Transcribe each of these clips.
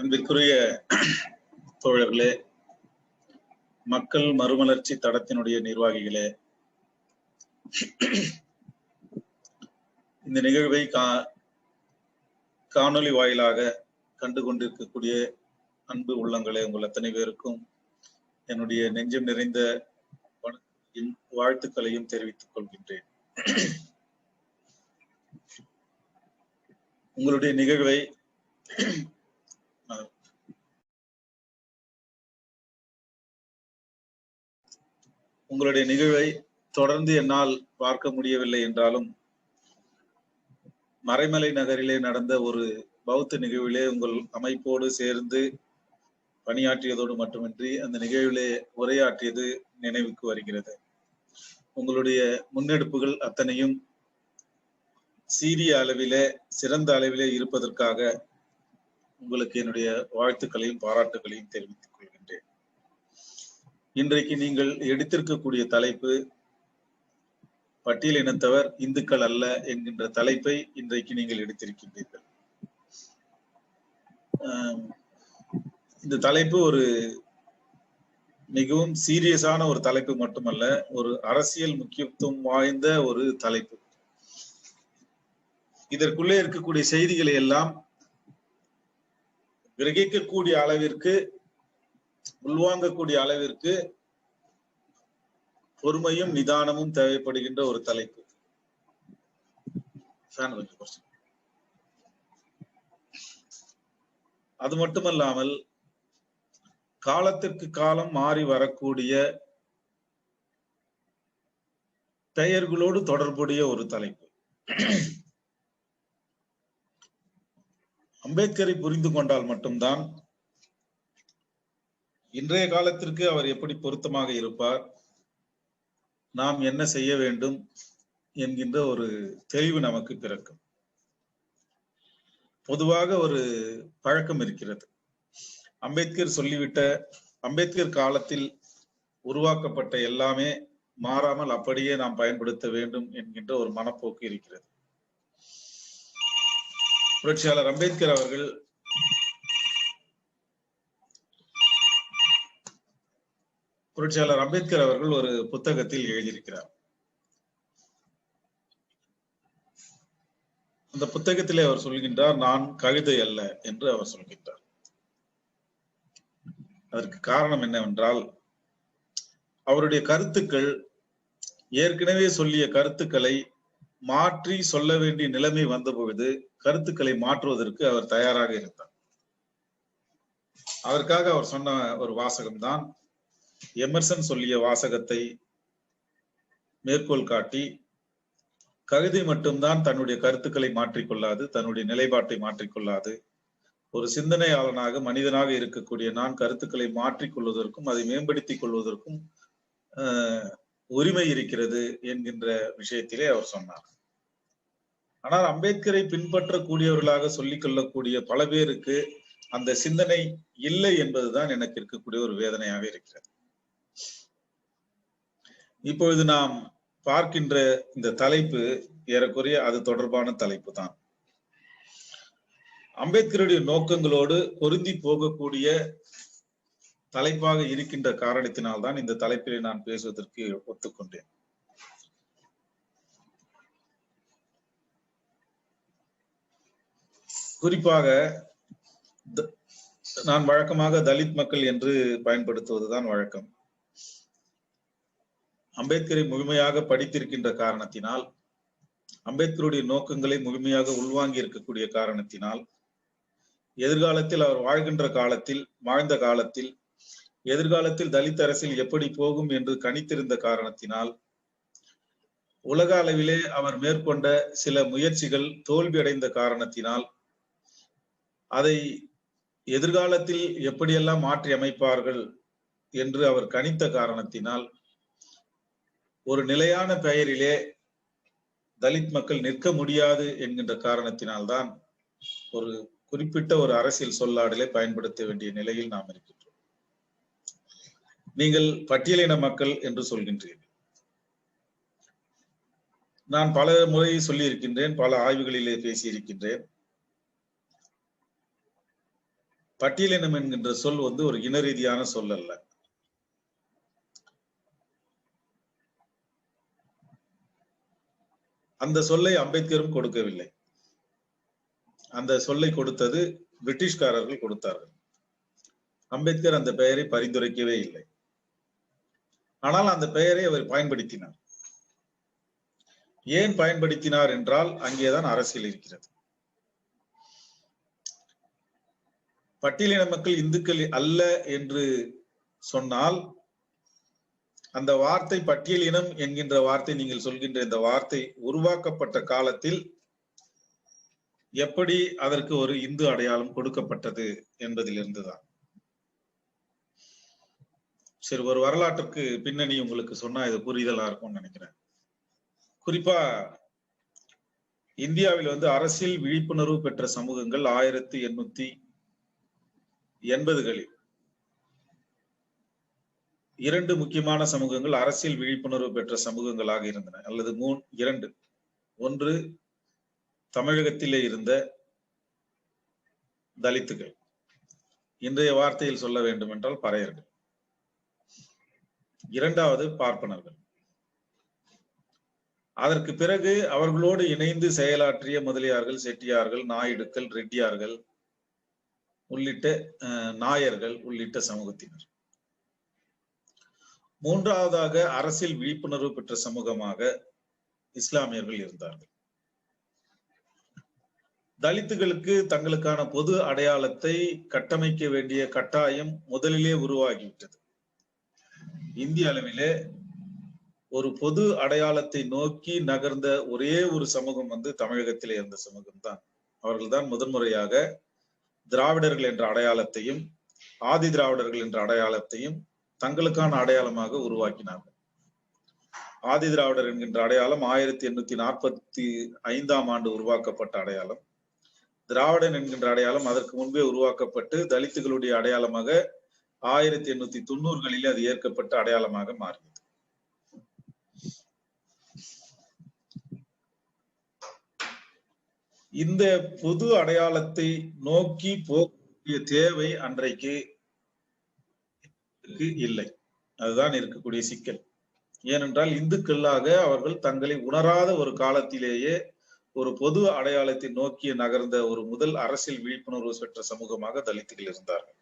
அன்பிற்குரிய தோழர்களே, மக்கள் மறுமலர்ச்சி தடத்தினுடைய நிர்வாகிகளே, இந்த நிகழ்வை காணொலி வாயிலாக கண்டு கொண்டிருக்கக்கூடிய அன்பு உள்ளங்களே, உங்கள் அத்தனை பேருக்கும் என்னுடைய நெஞ்சம் நிறைந்த வாழ்த்துக்களையும் தெரிவித்துக் கொள்கின்றேன். உங்களுடைய நிகழ்வை தொடர்ந்து என்னால் பார்க்க முடியவில்லை என்றாலும், மறைமலை நகரிலே நடந்த ஒரு பௌத்த நிகழ்விலே உங்கள் அமைப்போடு சேர்ந்து பணியாற்றியதோடு மட்டுமின்றி அந்த நிகழ்விலே உரையாற்றியது நினைவுக்கு வருகிறது. உங்களுடைய முன்னெடுப்புகள் அத்தனையும் சீரிய அளவிலே, சிறந்த அளவிலே இருப்பதற்காக உங்களுக்கு என்னுடைய வாழ்த்துக்களையும் பாராட்டுகளையும் தெரிவித்துக் கொள்கின்றேன். இன்றைக்கு நீங்கள் எடுத்திருக்கக்கூடிய தலைப்பு பட்டியல் இனத்தவர் இந்துக்கள் அல்ல என்கின்ற தலைப்பை இன்றைக்கு நீங்கள் எடுத்திருக்கின்றீர்கள். இந்த தலைப்பு ஒரு மிகவும் சீரியஸான ஒரு தலைப்பு மட்டுமல்ல, ஒரு அரசியல் முக்கியத்துவம் வாய்ந்த ஒரு தலைப்பு. இதற்குள்ளே இருக்கக்கூடிய செய்திகளை எல்லாம் கிரகிக்கக்கூடிய அளவிற்கு, உள்வாங்கக்கூடிய அளவிற்கு பொறுமையும் நிதானமும் தேவைப்படுகின்ற ஒரு தலைப்பு. அது மட்டுமல்லாமல் காலத்திற்கு காலம் மாறி வரக்கூடிய பெயர்களோடு தொடர்புடைய ஒரு தலைப்பு. அம்பேத்கரை புரிந்து கொண்டால் மட்டும்தான் இன்றைய காலத்திற்கு அவர் எப்படி பொருத்தமாக இருப்பார், நாம் என்ன செய்ய வேண்டும் என்கின்ற ஒரு தெளிவு நமக்கு பிறக்கும். பொதுவாக ஒரு பழக்கம் இருக்கிறது. அம்பேத்கர் காலத்தில் உருவாக்கப்பட்ட எல்லாமே மாறாமல் அப்படியே நாம் பயன்படுத்த வேண்டும் என்கின்ற ஒரு மனப்போக்கு இருக்கிறது. புரட்சியாளர் அம்பேத்கர் அவர்கள் ஒரு புத்தகத்தில் எழுதியிருக்கிறார். அந்த புத்தகத்திலே அவர் சொல்கின்றார், நான் கழுதை அல்ல என்று அவர் சொல்கின்றார். அதற்கு காரணம் என்னவென்றால், அவருடைய கருத்துக்கள் ஏற்கனவே சொல்லிய கருத்துக்களை மாற்றி சொல்ல வேண்டிய நிலைமை வந்த பொழுது கருத்துக்களை மாற்றுவதற்கு அவர் தயாராக இருந்தார். அதற்காக அவர் சொன்ன ஒரு வாசகம்தான், எமர்சன் சொல்லிய வாசகத்தை மேற்கோள் காட்டி, கழுதை மட்டும்தான் தன்னுடைய கருத்துக்களை மாற்றிக்கொள்ளாது, தன்னுடைய நிலைப்பாட்டை மாற்றிக்கொள்ளாது. ஒரு சிந்தனையாளனாக, மனிதனாக இருக்கக்கூடிய நான் கருத்துக்களை மாற்றிக்கொள்வதற்கும் அதை மேம்படுத்திக் கொள்வதற்கும் உரிமை இருக்கிறது என்கின்ற விஷயத்திலே அவர் சொன்னார். ஆனால் அம்பேத்கரை பின்பற்றக்கூடியவர்களாக சொல்லிக் கொள்ளக்கூடிய பல பேருக்கு அந்த சிந்தனை இல்லை என்பதுதான் எனக்கு இருக்கக்கூடிய ஒரு வேதனையாக இருக்கிறது. இப்பொழுது நாம் பார்க்கின்ற இந்த தலைப்பு ஏறக்குறைய அது தொடர்பான தலைப்பு தான். அம்பேத்கருடைய நோக்கங்களோடு பொருந்தி போகக்கூடிய தலைப்பாக இருக்கின்ற காரணத்தினால்தான் இந்த தலைப்பிலே நான் பேசுவதற்கு ஒத்துக்கொண்டேன். குறிப்பாக நான் வழக்கமாக தலித் மக்கள் என்று பயன்படுத்துவதுதான் வழக்கம். அம்பேத்கரை முழுமையாக படித்திருக்கின்ற காரணத்தினால், அம்பேத்கருடைய நோக்கங்களை முழுமையாக உள்வாங்கி இருக்கக்கூடிய காரணத்தினால், எதிர்காலத்தில் அவர் வாழ்ந்த காலத்தில் எதிர்காலத்தில் தலித் அரசியல் எப்படி போகும் என்று கணித்திருந்த காரணத்தினால், உலக அளவிலே அவர் மேற்கொண்ட சில முயற்சிகள் தோல்வியடைந்த காரணத்தினால், அதை எதிர்காலத்தில் எப்படியெல்லாம் மாற்றி அமைப்பார்கள் என்று அவர் கணித்த காரணத்தினால், ஒரு நிலையான பெயரிலே தலித் மக்கள் நிற்க முடியாது என்கின்ற காரணத்தினால்தான் ஒரு குறிப்பிட்ட ஒரு அரசியல் சொல்லாடலை பயன்படுத்த வேண்டிய நிலையில் நாம் இருக்கின்றோம். நீங்கள் பட்டியலின மக்கள் என்று சொல்கின்றீர்கள். நான் பல முறை சொல்லி இருக்கின்றேன், பல ஆய்வுகளிலே பேசியிருக்கின்றேன். பட்டியலினம் என்கின்ற சொல் ஒரு இன ரீதியான சொல் அல்ல. அந்த சொல்லை அம்பேத்கரும் கொடுக்கவில்லை. அந்த சொல்லை கொடுத்தது பிரிட்டிஷ்காரர்கள் கொடுத்தார்கள். அம்பேத்கர் அந்த பெயரை பரிந்துரைக்கவே இல்லை. ஆனால் அந்த பெயரை அவர் பயன்படுத்தினார். ஏன் பயன்படுத்தினார் என்றால் அங்கேதான் அரசியல் இருக்கிறது. பட்டியலின மக்கள் இந்துக்கள் அல்ல என்று சொன்னால் அந்த வார்த்தை பட்டியலினம் என்கின்ற வார்த்தை, நீங்கள் சொல்கின்ற இந்த வார்த்தை உருவாக்கப்பட்ட காலத்தில் எப்படி அதற்கு ஒரு இந்து அடையாளம் கொடுக்கப்பட்டது என்பதிலிருந்துதான். சரி, ஒரு வரலாற்றுக்கு பின்னணி உங்களுக்கு சொன்னா இது புரிதலா இருக்கும்னு நினைக்கிறேன். குறிப்பா இந்தியாவில் அரசியல் விழிப்புணர்வு பெற்ற சமூகங்கள் 1880களில் 2 முக்கியமான சமூகங்கள் அரசியல் விழிப்புணர்வு பெற்ற சமூகங்களாக இருந்தன, அல்லது 2. ஒன்று தமிழகத்திலே இருந்த தலித்துகள், இன்றைய வார்த்தையில் சொல்ல வேண்டும் என்றால் பறையர்கள். 2வது பார்ப்பனர்கள். அதற்கு பிறகு அவர்களோடு இணைந்து செயலாற்றிய முதலியார்கள், செட்டியார்கள், நாயுடுக்கள், ரெட்டியார்கள் உள்ளிட்ட நாயர்கள் உள்ளிட்ட சமூகத்தினர். 3வதாக அரசியல் விழிப்புணர்வு பெற்ற சமூகமாக இஸ்லாமியர்கள் இருந்தார்கள். தலித்துகளுக்கு தங்களுக்கான பொது அடையாளத்தை கட்டமைக்க வேண்டிய கட்டாயம் முதலிலே உருவாகிவிட்டது. இந்திய அளவிலே ஒரு பொது அடையாளத்தை நோக்கி நகர்ந்த ஒரே ஒரு சமூகம் தமிழகத்திலே இருந்த சமூகம் தான். அவர்கள்தான் முதன்முறையாக திராவிடர்கள் என்ற அடையாளத்தையும் ஆதி திராவிடர்கள் என்ற அடையாளத்தையும் தங்களுக்கான அடையாளமாக உருவாக்கினார்கள். ஆதி திராவிடர் என்கின்ற அடையாளம் 1845ஆம் ஆண்டு உருவாக்கப்பட்ட அடையாளம். திராவிடன் என்கின்ற அடையாளம் அதற்கு முன்பே உருவாக்கப்பட்டு தலித்துகளுடைய அடையாளமாக 1890களிலே அது ஏற்கப்பட்ட அடையாளமாக மாறியது. இந்த பொது அடையாளத்தை நோக்கி போகக்கூடிய தேவை அன்றைக்கு இல்லை. அதுதான் இருக்கக்கூடிய சிக்கல். ஏனென்றால் இந்துக்களாக அவர்கள் தங்களை உணராத ஒரு காலத்திலேயே ஒரு பொது அடையாளத்தை நோக்கி நகர்ந்த ஒரு முதல் அரசியல் விழிப்புணர்வு பெற்ற சமூகமாக தலித்துகள் இருந்தார்கள்.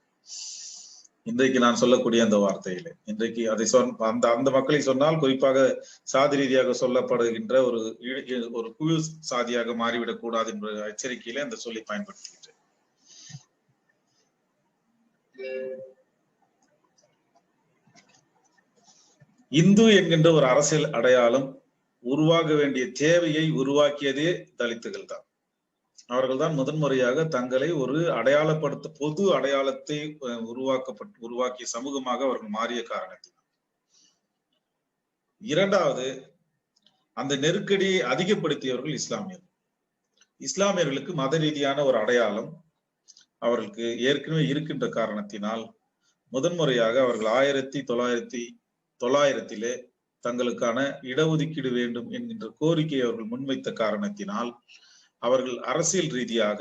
இன்றைக்கு நான் சொல்லக்கூடிய அந்த வார்த்தையில இன்றைக்கு அதை அந்த மக்களை சொன்னால் குறிப்பாக சாதி ரீதியாக சொல்லப்படுகின்ற ஒரு குழு சாதியாக மாறிவிடக் கூடாது என்ற எச்சரிக்கையில அந்த சொல்லி பயன்படுத்துகின்றேன். இந்து என்கின்ற ஒரு அரசியல் அடையாளம் உருவாக வேண்டிய தேவையை உருவாக்கியதே தலித்துகள் தான். அவர்கள் தான் முதன்முறையாக தங்களை ஒரு பொது அடையாளத்தை உருவாக்கிய சமூகமாக அவர்கள் மாறிய காரணத்தினால். 2வது, அந்த நெருக்கடியை அதிகப்படுத்தியவர்கள் இஸ்லாமியர்கள். இஸ்லாமியர்களுக்கு மத ரீதியான ஒரு அடையாளம் அவர்களுக்கு ஏற்கனவே இருக்கின்ற காரணத்தினால் முதன்முறையாக அவர்கள் 1900 தங்களுக்கான இடஒதுக்கீடு வேண்டும் என்கின்ற கோரிக்கையை அவர்கள் முன்வைத்த காரணத்தினால் அவர்கள் அரசியல் ரீதியாக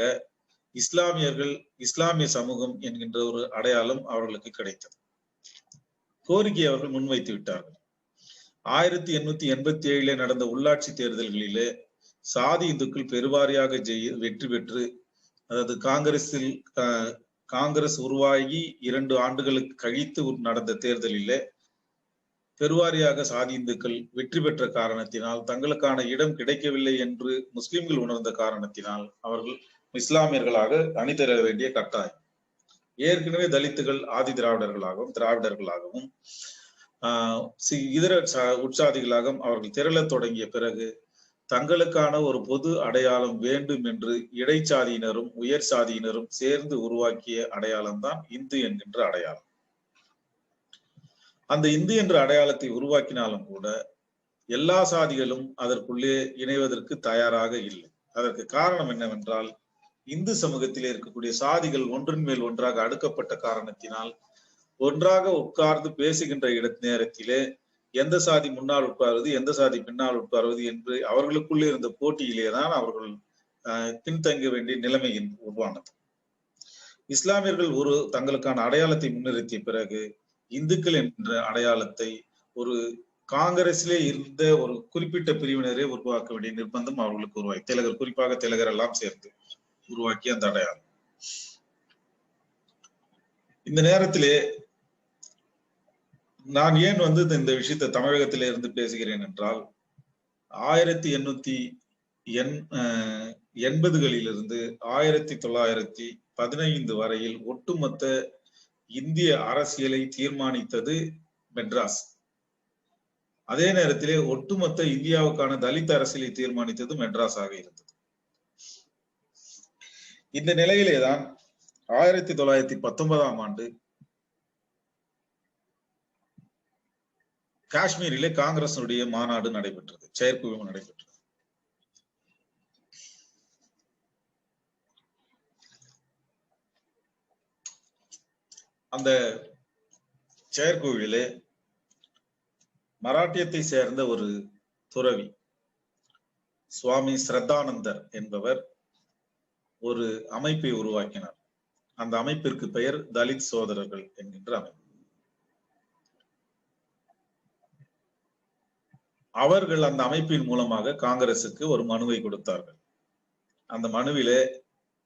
இஸ்லாமிய சமூகம் என்கின்ற ஒரு அடையாளம் அவர்களுக்கு கிடைத்தது. கோரிக்கையை அவர்கள் முன்வைத்து விட்டார்கள். 1887 நடந்த உள்ளாட்சி தேர்தல்களிலே சாதி இந்துக்கள் பெருவாரியாக வெற்றி பெற்று, அதாவது காங்கிரஸ் உருவாகி 2 ஆண்டுகளுக்கு கழித்து நடந்த தேர்தலிலே பெருவாரியாக சாதி இந்துக்கள் வெற்றி பெற்ற காரணத்தினால் தங்களுக்கான இடம் கிடைக்கவில்லை என்று முஸ்லிம்கள் உணர்ந்த காரணத்தினால் அவர்கள் இஸ்லாமியர்களாக அணிதர வேண்டிய கட்டாயம். ஏற்கனவே தலித்துகள் ஆதி திராவிடர்களாகவும் இதர உட்சாதிகளாகவும் அவர்கள் திரளத் தொடங்கிய பிறகு தங்களுக்கான ஒரு பொது அடையாளம் வேண்டும் என்று இடைச்சாதியினரும் உயர் சாதியினரும் சேர்ந்து உருவாக்கிய அடையாளம் தான் இந்து என்கின்ற அடையாளம். அந்த இந்து என்ற அடையாளத்தை உருவாக்கினாலும் கூட எல்லா சாதிகளும் அதற்குள்ளே இணைவதற்கு தயாராக இல்லை. அதற்கு காரணம் என்னவென்றால், இந்து சமூகத்திலே இருக்கக்கூடிய சாதிகள் ஒன்றின் மேல் ஒன்றாக அடுக்கப்பட்ட காரணத்தினால் ஒன்றாக உட்கார்ந்து பேசுகின்ற நேரத்திலே எந்த சாதி முன்னால் உட்கார்வது, எந்த சாதி பின்னால் உட்கார்வது என்று அவர்களுக்குள்ளே இருந்த போட்டியிலே தான் அவர்கள் பின்தங்க வேண்டிய நிலைமை உருவானது. இஸ்லாமியர்கள் ஒரு தங்களுக்கான அடையாளத்தை முன்னிறுத்திய பிறகு இந்துக்கள் என்ற அடையாளத்தை ஒரு காங்கிரஸிலே இருந்த ஒரு குறிப்பிட்ட பிரிவினரை உருவாக்க வேண்டிய நிர்பந்தம் அவர்களுக்கு உருவாக்கி, திலகர் குறிப்பாக திலகர் எல்லாம் சேர்ந்து உருவாக்கிய அந்த அடையாளம். இந்த நேரத்திலே நான் ஏன் இந்த விஷயத்தை தமிழகத்திலே இருந்து பேசுகிறேன் என்றால் 1880களிலிருந்து 1915 வரையில் ஒட்டுமொத்த இந்திய அரசியலை தீர்மானித்தது மெட்ராஸ். அதே நேரத்திலே ஒட்டுமொத்த இந்தியாவுக்கான தலித் அரசியலை தீர்மானித்தது மெட்ராஸாக இருந்தது. இந்த நிலையிலேதான் 1919ஆம் ஆண்டு காஷ்மீரிலே காங்கிரசுடைய மாநாடு நடைபெற்றது, செயற்குழு நடைபெற்றது. அந்த செயற்குழுவிலே மராட்டியத்தை சேர்ந்த ஒரு துறவி சுவாமி ஸ்ரத்தானந்தர் என்பவர் ஒரு அமைப்பை உருவாக்கினார். அந்த அமைப்பிற்கு பெயர் தலித் சோதரர்கள் என்கின்ற அமைப்பு. அவர்கள் அந்த அமைப்பின் மூலமாக காங்கிரசுக்கு ஒரு மனுவை கொடுத்தார்கள். அந்த மனுவிலே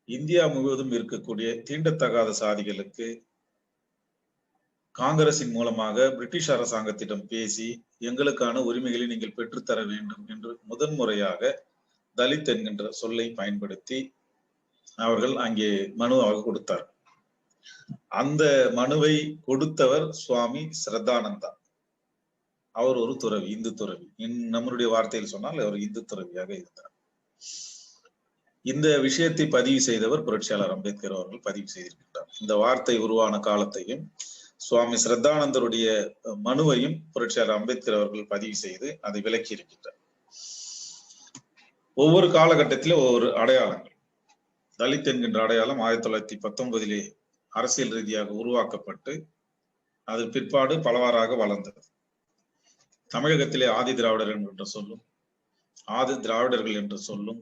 இந்தியா முழுவதும் இருக்கக்கூடிய தீண்டத்தகாத சாதிகளுக்கு காங்கிரசின் மூலமாக பிரிட்டிஷ் அரசாங்கத்திடம் பேசி எங்களுக்கான உரிமைகளை நீங்கள் பெற்றுத்தர வேண்டும் என்று முதன்முறையாக தலித் என்கின்ற சொல்லை பயன்படுத்தி அவர்கள் அங்கே மனுவாக கொடுத்தார். அந்த மனுவை கொடுத்தவர் சுவாமி ஸ்ரத்தானந்தா. அவர் ஒரு துறவி, இந்து துறவி. நம்மளுடைய வார்த்தையில் சொன்னால் அவர் இந்து துறவியாக இருந்தார். இந்த விஷயத்தை பதிவு செய்தவர் புரட்சியாளர் அம்பேத்கர் அவர்கள் பதிவு செய்திருக்கின்றார். இந்த வார்த்தை உருவான காலத்தையும் சுவாமி ஸ்ரத்தானந்தருடைய மனுவையும் புரட்சியாளர் அம்பேத்கர் அவர்கள் பதிவு செய்து அதை விளக்கி இருக்கின்றார். ஒவ்வொரு காலகட்டத்திலும் ஒவ்வொரு அடையாளங்கள். தலித் என்கின்ற அடையாளம் 1919 அரசியல் ரீதியாக உருவாக்கப்பட்டு அது பிற்பாடு பலவாறாக வளர்ந்தது. தமிழகத்திலே ஆதி திராவிடர்கள் என்ற சொல்லும் ஆதி திராவிடர்கள் என்ற சொல்லும்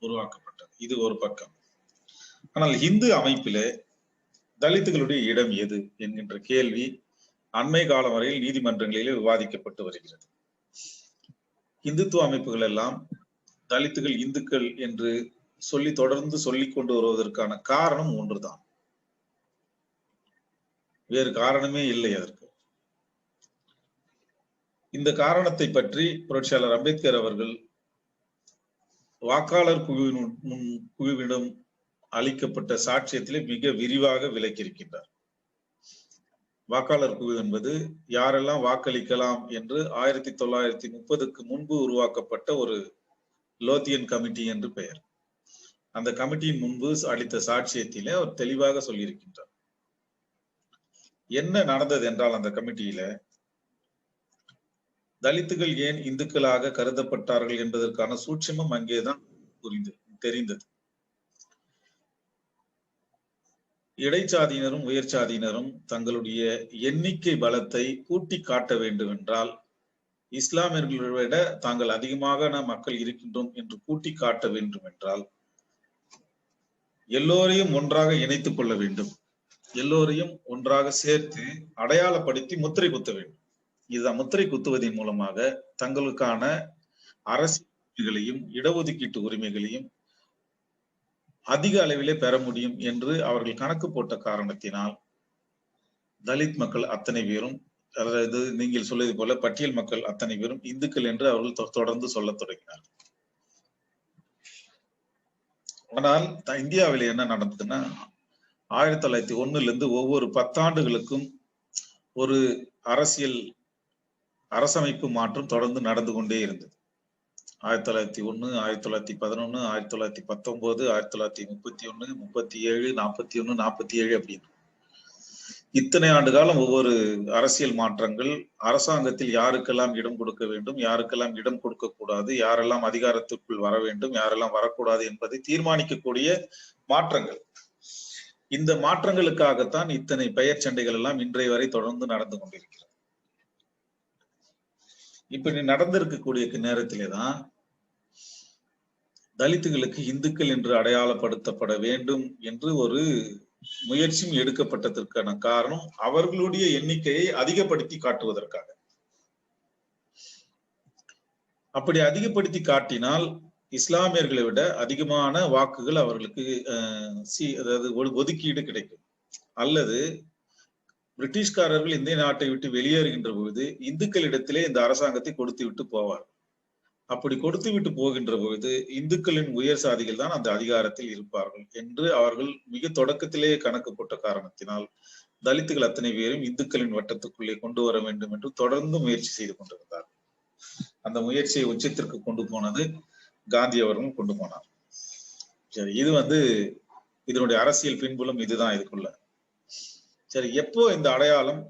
உருவாக்கப்பட்டது. இது ஒரு பக்கம். ஆனால் இந்து அமைப்பிலே தலித்துகளுடைய இடம் எது என்கின்ற கேள்வி அண்மை காலம் வரையில் நீதிமன்றங்களிலே விவாதிக்கப்பட்டு வருகிறது. இந்துத்துவ அமைப்புகள் எல்லாம் தலித்துகள் இந்துக்கள் என்று சொல்லி தொடர்ந்து சொல்லிக் கொண்டு வருவதற்கான காரணம் ஒன்றுதான், வேறு காரணமே இல்லை அதற்கு. இந்த காரணத்தை பற்றி புரட்சியாளர் அம்பேத்கர் அவர்கள் வாக்காளர் குழுவிடம் அளிக்கப்பட்ட சாட்சியத்திலே மிக விரிவாக விளக்கியிருக்கின்றார். வாக்காளர் குழு என்பது யாரெல்லாம் வாக்களிக்கலாம் என்று 1930க்கு முன்பு உருவாக்கப்பட்ட ஒரு லோத்தியன் கமிட்டி என்று பெயர். அந்த கமிட்டியின் முன்பு அளித்த சாட்சியத்திலே அவர் தெளிவாக சொல்லியிருக்கின்றார். என்ன நடந்தது என்றால் அந்த கமிட்டியில தலித்துகள் ஏன் இந்துக்களாக கருதப்பட்டார்கள் என்பதற்கான சூட்சமம் அங்கேதான் தெரிந்தது. இடைச்சாதியினரும் உயர் சாதியினரும் தங்களுடைய எண்ணிக்கை பலத்தை கூட்டி காட்ட வேண்டும் என்றால் இஸ்லாமியர்களை விட தாங்கள் அதிகமாக மக்கள் இருக்கின்றோம் என்று கூட்டி காட்ட வேண்டும் என்றால் எல்லோரையும் ஒன்றாக இணைத்துக் கொள்ள வேண்டும், எல்லோரையும் ஒன்றாக சேர்த்து அடையாளப்படுத்தி முத்திரை குத்த வேண்டும். இதுதான் முத்திரை குத்துவதன் மூலமாக தங்களுக்கான அரசியலையும் இடஒதுக்கீட்டு உரிமைகளையும் அதிக அளவிலே பெற முடியும் என்று அவர்கள் கணக்கு போட்ட காரணத்தினால் தலித் மக்கள் அத்தனை பேரும், அதாவது நீங்கள் சொல்வது போல பட்டியல் மக்கள் அத்தனை பேரும் இந்துக்கள் என்று அவர்கள் தொடர்ந்து சொல்ல தொடங்கினார். ஆனால் இந்தியாவில் என்ன நடந்ததுன்னா 1901 ஒவ்வொரு 10 ஆண்டுகளுக்கும் ஒரு அரசமைப்பு மாற்றம் தொடர்ந்து நடந்து கொண்டே இருந்தது. 1901, 1911, 1919, 1931, 37, 41, 47 அப்படின்னு இத்தனை ஆண்டு காலம் ஒவ்வொரு அரசியல் மாற்றங்கள், அரசாங்கத்தில் யாருக்கெல்லாம் இடம் கொடுக்க வேண்டும், யாருக்கெல்லாம் இடம் கொடுக்க கூடாது, யாரெல்லாம் அதிகாரத்திற்குள் வர வேண்டும், யாரெல்லாம் வரக்கூடாது என்பதை தீர்மானிக்கக்கூடிய மாற்றங்கள். இந்த மாற்றங்களுக்காகத்தான் இத்தனை பெயர் சண்டைகள் எல்லாம் இன்றைய வரை தொடர்ந்து நடந்து கொண்டிருக்கிறது. இப்படி நடந்திருக்கக்கூடிய நேரத்திலேதான் தலித்துகளுக்கு இந்துக்கள் என்று அடையாளப்படுத்தப்பட வேண்டும் என்று ஒரு முயற்சியும் எடுக்கப்பட்டதற்கான காரணம் அவர்களுடைய எண்ணிக்கையை அதிகப்படுத்தி காட்டுவதற்காக. அப்படி அதிகப்படுத்தி காட்டினால் இஸ்லாமியர்களை விட அதிகமான வாக்குகள் அவர்களுக்கு அதாவது ஒதுக்கீடு கிடைக்கும். அல்லது பிரிட்டிஷ்காரர்கள் இந்திய நாட்டை விட்டு வெளியேறுகின்ற பொழுது இந்துக்களிடத்திலே இந்த அரசாங்கத்தை கொடுத்து விட்டு போவார். அப்படி கொடுத்து விட்டு போகின்ற பொழுது இந்துக்களின் உயர் சாதிகள் தான் அந்த அதிகாரத்தில் இருப்பார்கள் என்று அவர்கள் மிக தொடக்கத்திலேயே கணக்கு போட்ட காரணத்தினால் தலித்துகள் அத்தனை பேரும் இந்துக்களின் வட்டத்துக்குள்ளே கொண்டு வர வேண்டும் என்று தொடர்ந்து முயற்சி செய்து கொண்டிருந்தார். அந்த முயற்சியை உச்சத்திற்கு கொண்டு போனது காந்தி அவர்களும் கொண்டு போனார். சரி, இது இதனுடைய அரசியல் பின்புலம் இதுதான் இதுக்குள்ள. சரி, எப்போ இந்த அடையாளம்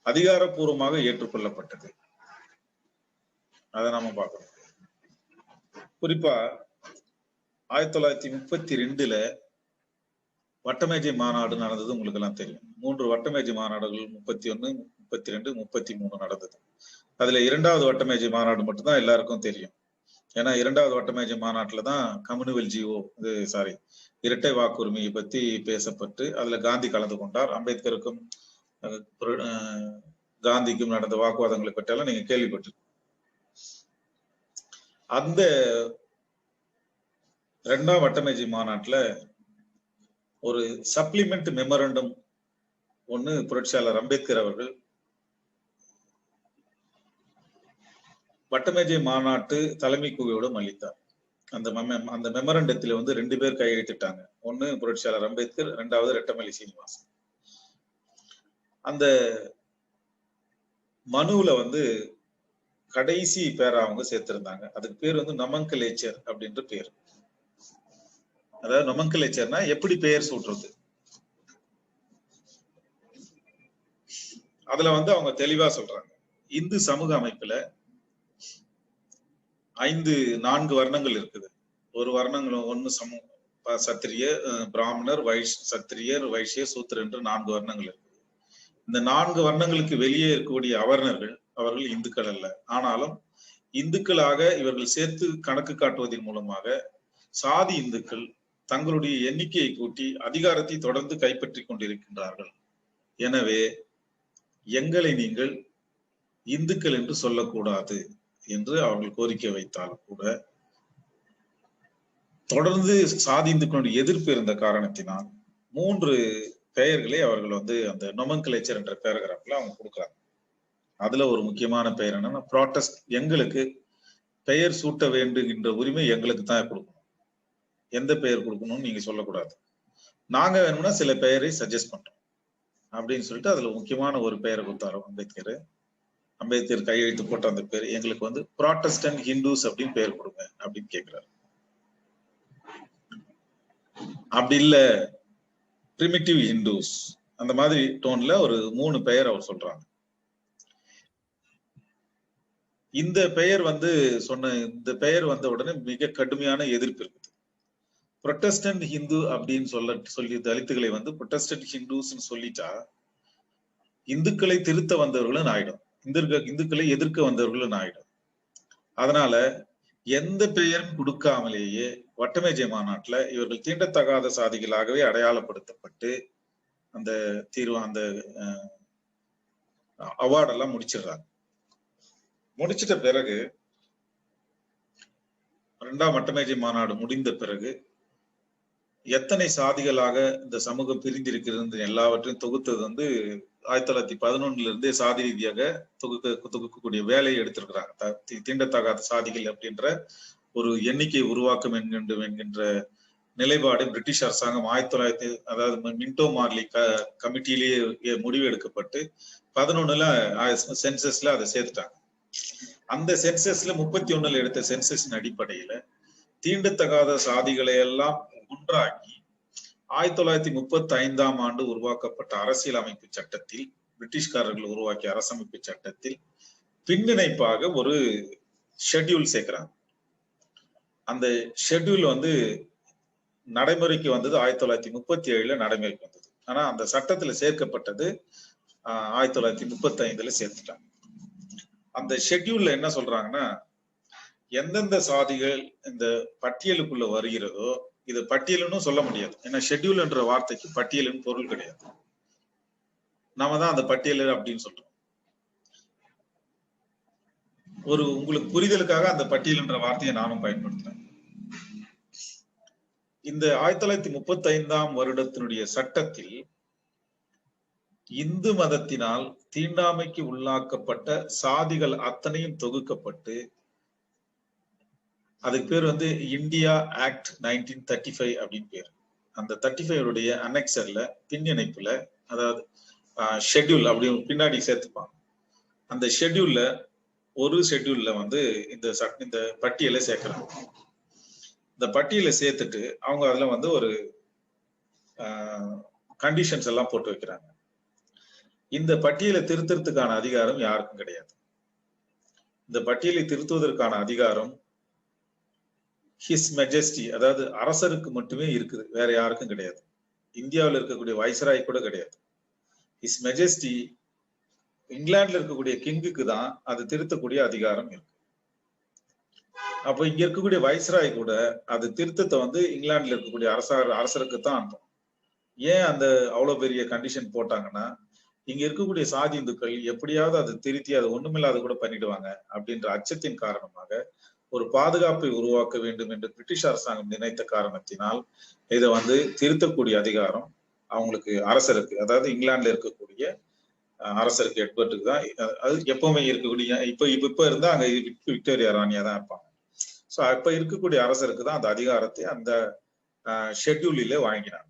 அதிகாரப்பூர்வமாக ஏற்றுக்கொள்ளப்பட்டது அதை நாம பார்க்கணும். குறிப்பா 1932 வட்டமேஜை மாநாடு நடந்தது. உங்களுக்கு எல்லாம் தெரியும். 3 வட்டமேஜை மாநாடுகள் 31, 32, 33 நடந்தது. அதுல 2வது வட்டமேஜை மாநாடு மட்டும்தான் எல்லாருக்கும் தெரியும். ஏன்னா 2வது வட்டமேஜை மாநாட்டுல தான் கம்யூனல் ஜிஓ இரட்டை வாக்குரிமையை பத்தி பேசப்பட்டு அதுல காந்தி கலந்து கொண்டார். அம்பேத்கருக்கும் காந்திக்கும் நடந்த வாக்குவாதங்களை பற்றியெல்லாம் நீங்க கேள்விப்பட்டு. அந்த 2ஆம் வட்டமேஜை மாநாட்டுல ஒரு சப்ளிமெண்ட் மெமரண்டம் ஒண்ணு புரட்சியாளர் அம்பேத்கர் அவர்கள் வட்டமேஜை மாநாட்டு தலைமை குழுவிடம் அளித்தார். அந்த மெமரண்டத்தில் 2 பேர் கையெழுத்திட்டாங்க. ஒண்ணு புரட்சியாளர் அம்பேத்கர், 2வது ரெட்டமலை சீனிவாசன். அந்த மனுவுல கடைசி பேரா அவங்க சேர்த்திருந்தாங்க. அதுக்கு பேர் நொமென்க்ளேச்சர் அப்படின்ற பேர். அதாவது நொமென்க்ளேச்சர்னா எப்படி பெயர் சூட்டுறது. அதுல அவங்க தெளிவா சொல்றாங்க, இந்து சமூக அமைப்புல 4 வர்ணங்கள் இருக்குது. ஒரு வர்ணங்களும் ஒண்ணு சத்திரிய, பிராமணர், சத்திரியர், வைஷ்ய, சூத்திரர் என்று 4 வர்ணங்கள் இருக்குது. இந்த 4 வர்ணங்களுக்கு வெளியே இருக்கக்கூடிய அவர்கள் இந்துக்கள் அல்ல. ஆனாலும் இந்துக்களாக இவர்கள் சேர்த்து கணக்கு காட்டுவதன் மூலமாக சாதி இந்துக்கள் தங்களுடைய எண்ணிக்கையை கூட்டி அதிகாரத்தை தொடர்ந்து கைப்பற்றி கொண்டிருக்கின்றார்கள். எனவே எங்களை நீங்கள் இந்துக்கள் என்று சொல்லக்கூடாது என்று அவர்கள் கோரிக்கை வைத்தாலும் கூட தொடர்ந்து சாதி இந்துக்களுடைய எதிர்ப்பு இருந்த காரணத்தினால் 3 பெயர்களை அவர்கள் அந்த நொமென்க்ளேச்சர் என்ற பேராகிராஃப்ல அவங்க கொடுக்குறாங்க. அதுல ஒரு முக்கியமான பெயர் என்னன்னா புராட்டஸ்ட். எங்களுக்கு பெயர் சூட்ட வேண்டுகின்ற உரிமை எங்களுக்கு தான் கொடுக்கணும். எந்த பெயர் கொடுக்கணும்னு நீங்க சொல்லக்கூடாது. நாங்க வேணும்னா சில பெயரை சஜஸ்ட் பண்றோம் அப்படின்னு சொல்லிட்டு அதுல முக்கியமான ஒரு பெயரை கொடுத்தாரு அம்பேத்கர். அம்பேத்கர் கையெழுத்து போட்ட அந்த பேர் எங்களுக்கு புராட்டஸ்டன்ட் ஹிந்துஸ் அப்படின்னு பெயர் கொடுங்க அப்படின்னு கேட்கிறாரு. அப்படி இல்ல பிரிமிட்டிவ் ஹிந்துஸ் அந்த மாதிரி டோன்ல ஒரு 3 பெயர் அவர் சொல்றாங்க. இந்த பெயர் இந்த பெயர் வந்த உடனே மிக கடுமையான எதிர்ப்பு இருக்குது. புரொட்டஸ்டன்ட் ஹிந்து அப்படின்னு சொல்லி தலித்துகளை புரொட்டஸ்டன்ட் ஹிந்துஸ் சொல்லிட்டா இந்துக்களை திருத்த வந்தவர்களும் ஆயிடும், இந்துக்களை எதிர்க்க வந்தவர்களும் ஆயிடும். அதனால எந்த பெயரும் கொடுக்காமலேயே வட்டமேஜை மாநாட்டுல இவர்கள் தீண்டத்தகாத சாதிகளாகவே அடையாளப்படுத்தப்பட்டு அந்த அந்த அவார்டெல்லாம் முடிச்சிடுறாங்க. முடிச்சிட்ட பிறகு 2ஆம் வட்டமேஜை மாநாடு முடிந்த பிறகு எத்தனை சாதிகளாக இந்த சமூகம் பிரிந்திருக்கிறது எல்லாவற்றையும் தொகுத்தது 1911 இருந்தே சாதி ரீதியாக தொகுக்கக்கூடிய வேலையை எடுத்திருக்கிறாங்க. தீண்டத்தகாத சாதிகள் அப்படின்ற ஒரு எண்ணிக்கை உருவாக்கம் என்கின்ற நிலைப்பாடு பிரிட்டிஷ் அரசாங்கம் 1900 அதாவது மின்டோ மார்லி கமிட்டியிலேயே முடிவு எடுக்கப்பட்டு 11ல சென்சஸ்ல அதை சேர்த்துட்டாங்க. அந்த சென்சஸ்ல 31ல எடுத்த சென்சஸின் அடிப்படையில தீண்டத்தகாத சாதிகளை எல்லாம் ஒன்றாக்கி 1935ஆம் ஆண்டு உருவாக்கப்பட்ட அரசியல் அமைப்பு சட்டத்தில், பிரிட்டிஷ்காரர்கள் உருவாக்கிய அரசமைப்பு சட்டத்தில் பின்னிணைப்பாக ஒரு ஷெட்யூல் சேர்க்கிறாங்க. அந்த ஷெட்யூல் நடைமுறைக்கு வந்தது 1937ல நடைமுறைக்கு வந்தது. ஆனா அந்த சட்டத்துல சேர்க்கப்பட்டது 1935ல சேர்த்துட்டாங்க. அந்த ஷெட்யூல்ல என்ன சொல்றாங்கன்னா, எந்தெந்த சாதிகள் இந்த பட்டியலுக்குள்ள வருகிறதோ இது பட்டியல்னு சொல்ல முடியாது. ஏன்னா ஷெட்யூல் என்ற வார்த்தைக்கு பட்டியல்னு பொருள் கிடையாது. நாம தான் அந்த பட்டியல் அப்படின்னு சொல்றோம். ஒரு உங்களுக்கு புரிதலுக்காக அந்த பட்டியல் என்ற வார்த்தையை நானும் பயன்படுத்துறேன். இந்த 1935ஆம் வருடத்தினுடைய சட்டத்தில் இந்து மதத்தினால் தீண்டாமைக்கு உள்ளாக்கப்பட்ட சாதிகள் அத்தனையும் தொகுக்கப்பட்டு அதுக்கு பேர் வந்து இந்தியா ஆக்ட் 1935 அப்படின்னு பேர். அந்த 35 அனெக்சர்ல பின்னிணைப்புல, அதாவது ஷெட்யூல் அப்படி பின்னாடி சேர்த்துப்பாங்க. அந்த ஷெட்யூல்ல ஒரு ஷெட்யூல்ல வந்து இந்த பட்டியலை சேர்க்கிறாங்க. இந்த பட்டியலை சேர்த்துட்டு அவங்க அதுல வந்து ஒரு கண்டிஷன்ஸ் எல்லாம் போட்டு வைக்கிறாங்க. இந்த பட்டியலை திருத்துறதுக்கான அதிகாரம் யாருக்கும் கிடையாது. இந்த பட்டியலை திருத்துவதற்கான அதிகாரம் ஹிஸ் மெஜஸ்டி, அதாவது அரசருக்கு மட்டுமே இருக்குது, வேற யாருக்கும் கிடையாது. இந்தியாவில் இருக்கக்கூடிய வைஸ்ராய் கூட கிடையாது. ஹிஸ் மெஜஸ்டி இங்கிலாந்துல இருக்கக்கூடிய கிங்குக்கு தான் அது திருத்தக்கூடிய அதிகாரம் இருக்கு. அப்போ இங்க இருக்கக்கூடிய வைஸ்ராய் கூட அது திருத்தத்தை வந்து இங்கிலாந்துல இருக்கக்கூடிய அரசருக்கு தான் அனுப்பும். ஏன் அந்த அவ்வளவு பெரிய கண்டிஷன் போட்டாங்கன்னா, இங்க இருக்கக்கூடிய சாதி இந்துக்கள் எப்படியாவது அதை திருத்தி அதை ஒண்ணுமில்லாத கூட பண்ணிடுவாங்க அப்படின்ற அச்சத்தின் காரணமாக ஒரு பாதுகாப்பை உருவாக்க வேண்டும் என்று பிரிட்டிஷ் அரசாங்கம் நினைத்த காரணத்தினால் இதை வந்து திருத்தக்கூடிய அதிகாரம் அவங்களுக்கு அரசருக்கு, அதாவது இங்கிலாந்துல இருக்கக்கூடிய அரசருக்கு எட்வர்டுக்கு தான். அது எப்பவுமே இருக்கக்கூடிய இப்ப இருந்தா அங்க விக்டோரியா ராணியா தான் இருப்பாங்க. சோ அப்ப இருக்கக்கூடிய அரசருக்கு தான் அந்த அதிகாரத்தை அந்த ஷெட்யூலிலே வழங்கினாங்க.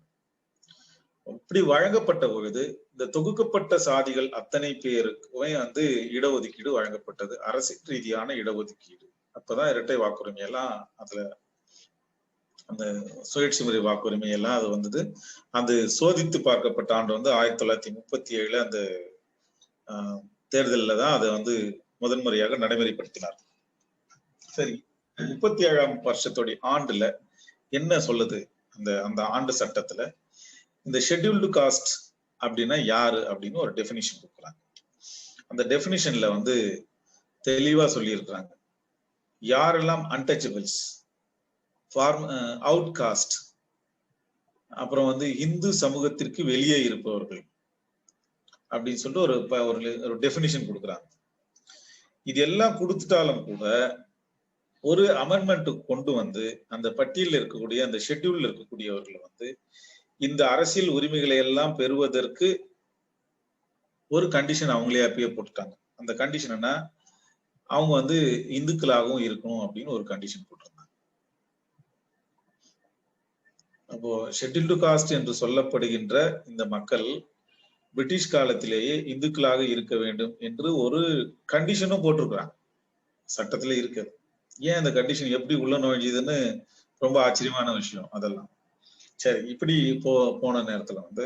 இப்படி வழங்கப்பட்ட பொழுது இந்த தொகுக்கப்பட்ட சாதிகள் அத்தனை பேருக்குமே வந்து இடஒதுக்கீடு வழங்கப்பட்டது, அரசியல் ரீதியான இடஒதுக்கீடு. அப்பதான் இரட்டை வாக்குரிமை எல்லாம் அதுல அந்த சுயேட்சை முறை வாக்குரிமை எல்லாம் அது வந்தது. அது சோதித்து பார்க்கப்பட்ட ஆண்டு வந்து 1937 அந்த தேர்தலில் தான் அதை வந்து முதன்முறையாக நடைமுறைப்படுத்தினார். சரி, 37ஆம் வருஷத்துடைய ஆண்டுல என்ன சொல்லுது அந்த ஆண்டு சட்டத்துல? இந்த ஷெட்யூல்டு காஸ்ட் அப்படின்னா யாரு அப்படின்னு ஒரு டெபினிஷன் கொடுக்குறாங்க. அந்த டெபினிஷன்ல வந்து தெளிவா சொல்லி இருக்கிறாங்க. யாரெல்லாம் அன்டச்சபிள்ஸ், அவுட் காஸ்ட், அப்புறம் வந்து இந்து சமூகத்திற்கு வெளியே இருப்பவர்கள் அப்படின்னு சொல்லிட்டு ஒரு டெபினிஷன் கொடுக்குறாங்க. இது எல்லாம் கொடுத்துட்டாலும் கூட ஒரு அமெண்ட்மெண்ட் கொண்டு வந்து அந்த பட்டியலில் இருக்கக்கூடிய அந்த ஷெட்யூல்ல இருக்கக்கூடியவர்கள் வந்து இந்த அரசியல் உரிமைகளை எல்லாம் பெறுவதற்கு ஒரு கண்டிஷன் அவங்களே அப்பயே போட்டுட்டாங்க. அந்த கண்டிஷன் என்ன? அவங்க வந்து இந்துக்களாகவும் இருக்கணும் அப்படின்னு ஒரு கண்டிஷன் போட்டிருந்தாங்க. அப்போ ஷெட்யூல்டு காஸ்ட் என்று சொல்லப்படுகின்ற இந்த மக்கள் பிரிட்டிஷ் காலத்திலேயே இந்துக்களாக இருக்க வேண்டும் என்று ஒரு கண்டிஷனும் போட்டிருக்கிறாங்க, சட்டத்துல இருக்கு. ஏன் அந்த கண்டிஷன் எப்படி உள்ள நுழைஞ்சதுன்னு ரொம்ப ஆச்சரியமான விஷயம் அதெல்லாம். சரி, இப்படி போன நேரத்துல வந்து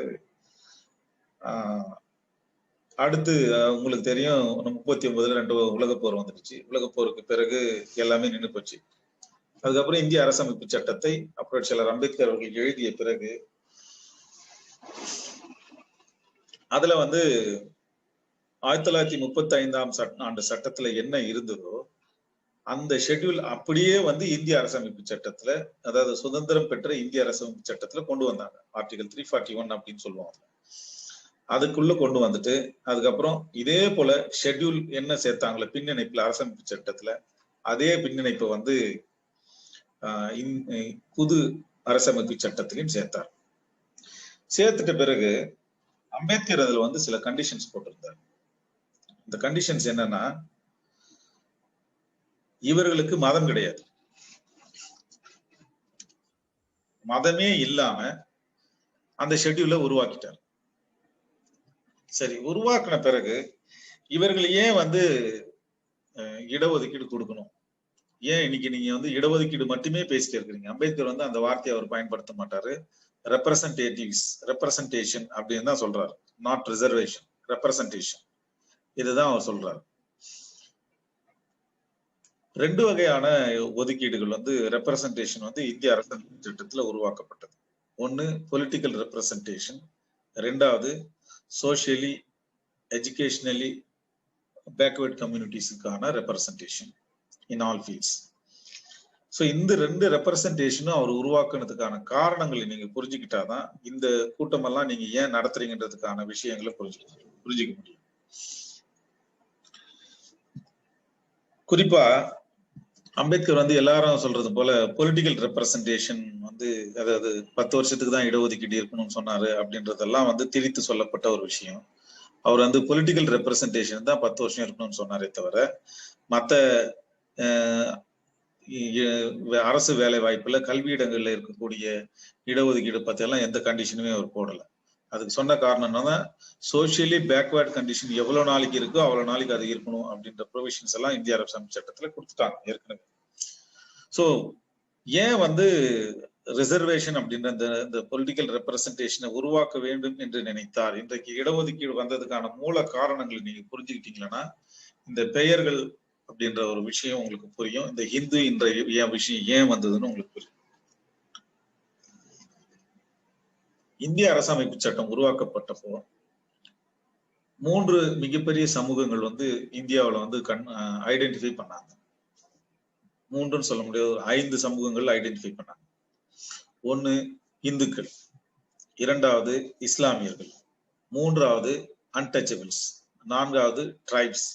அடுத்து உங்களுக்கு தெரியும் 39ல 2 உலகப்போர் வந்துடுச்சு. உலகப்போருக்கு பிறகு எல்லாமே நின்று போச்சு. அதுக்கப்புறம் இந்திய அரசமைப்பு சட்டத்தை புரட்சியாளர் அம்பேத்கர் அவர்கள் எழுதிய பிறகு அதுல வந்து 1935ஆம் ஆண்டு சட்டத்துல என்ன இருந்ததோ அந்த ஷெட்யூல் அப்படியே வந்து இந்திய அரசமைப்பு சட்டத்துல, அதாவது சுதந்திரம் பெற்ற இந்திய அரசமைப்பு சட்டத்துல கொண்டு வந்தாங்க. ஆர்டிகல் 341 அப்படின்னு சொல்லுவாங்க. அதுக்குள்ள கொண்டு வந்துட்டு அதுக்கப்புறம் இதே போல ஷெட்யூல் என்ன சேர்த்தாங்களோ பின்னிணைப்புல அரசமைப்பு சட்டத்துல, அதே பின்னிணைப்பை வந்து புது அரசமைப்பு சட்டத்திலையும் சேர்த்தார். சேர்த்துட்ட பிறகு அம்பேத்கர் அதுல வந்து சில கண்டிஷன்ஸ் போட்டிருந்தார். இந்த கண்டிஷன்ஸ் என்னன்னா, இவர்களுக்கு மதம் கிடையாது, மதமே இல்லாம அந்த ஷெட்யூல உருவாக்கிட்டார். சரி, உருவாக்கின பிறகு இவர்கள் ஏன் வந்து இடஒதுக்கீடு கொடுக்கணும்? ஏன் இன்னைக்கு நீங்க வந்து இடஒதுக்கீடு மட்டுமே பேசிட்டு இருக்கிறீங்க? அம்பேத்கர் வந்து அந்த வார்த்தையை அவர் பயன்படுத்த மாட்டாரு. ரெப்ரசன்டேஷன் அப்படின்னு தான் சொல்றாரு, நாட் ரிசர்வேஷன், ரெப்ரசன்டேஷன். இதுதான் அவர் சொல்றாரு. 2 வகையான ஒதுக்கீடுகள் வந்து ரெப்ரசன்டேஷன் வந்து இந்திய அரசியல் சட்டத்துல உருவாக்கப்பட்டது. ஒன்னு பொலிட்டிக்கல் ரெப்ரசன்டேஷன், ரெண்டாவது சோசியலி எஜுகேஷனலி பேக்வர்ட் கம்யூனிட்டிஸுக்கான representation in all fields. So இந்த ரெண்டு ரெப்ரசன்டேஷனும் அவர் உருவாக்குனதுக்கான காரணங்களை நீங்க புரிஞ்சுக்கிட்டாதான் இந்த கூட்டமெல்லாம் நீங்க ஏன் நடத்துறீங்கன்றதுக்கான விஷயங்களை புரிஞ்சுக்க முடியும். குறிப்பா அம்பேத்கர் வந்து எல்லாரும் சொல்றது போல பொலிட்டிக்கல் ரெப்ரசன்டேஷன் வந்து, அதாவது 10 வருஷத்துக்கு தான் இடஒதுக்கீடு இருக்கணும்னு சொன்னாரு அப்படின்றதெல்லாம் வந்து திரித்து சொல்லப்பட்ட ஒரு விஷயம். அவர் வந்து பொலிட்டிக்கல் ரெப்ரசன்டேஷன் தான் 10 வருஷம் இருக்கணும்னு சொன்னாரே தவிர மத்த அரசு வேலை வாய்ப்புல கல்வியிடங்கள்ல இருக்கக்கூடிய இடஒதுக்கீடு பத்தி எல்லாம் எந்த கண்டிஷனுமே அவர் போடல. அதுக்கு சொன்ன காரணம் என்னன்னா, சோசியலி பேக்வேர்ட் கண்டிஷன் எவ்வளவு நாளைக்கு இருக்கோ அவ்வளவு நாளைக்கு அது இருக்கணும் அப்படின்ற ப்ரொவிஷன்ஸ் எல்லாம் இந்திய அரசியலமைப்பு சட்டத்துல கொடுத்துட்டாங்க ஏற்கனவே. சோ ஏன் வந்து ரிசர்வேஷன் அப்படின்ற இந்த பொலிட்டிக்கல் ரெப்ரசன்டேஷனை உருவாக்க வேண்டும் என்று நினைத்தார்? இன்றைக்கு இடஒதுக்கீடு வந்ததுக்கான மூல காரணங்களை நீங்க புரிஞ்சுக்கிட்டீங்கன்னா இந்த பெயர்கள் அப்படின்ற ஒரு விஷயம் உங்களுக்கு புரியும். இந்த ஹிந்து என்ற விஷயம் ஏன் வந்ததுன்னு உங்களுக்கு புரியும். இந்திய அரசமைப்பு சட்டம் உருவாக்கப்பட்டப்போ 3 மிகப்பெரிய சமூகங்கள் வந்து இந்தியாவில் வந்து ஐடென்டிஃபை பண்ணாங்க. 3ன்னு சொல்ல முடியாது, 5 சமூகங்கள் ஐடென்டிஃபை பண்ணாங்க. 1 இந்துக்கள், 2வது இஸ்லாமியர்கள், 3வது அன்டச்சபிள்ஸ், 4வது ட்ரைப்ஸ்,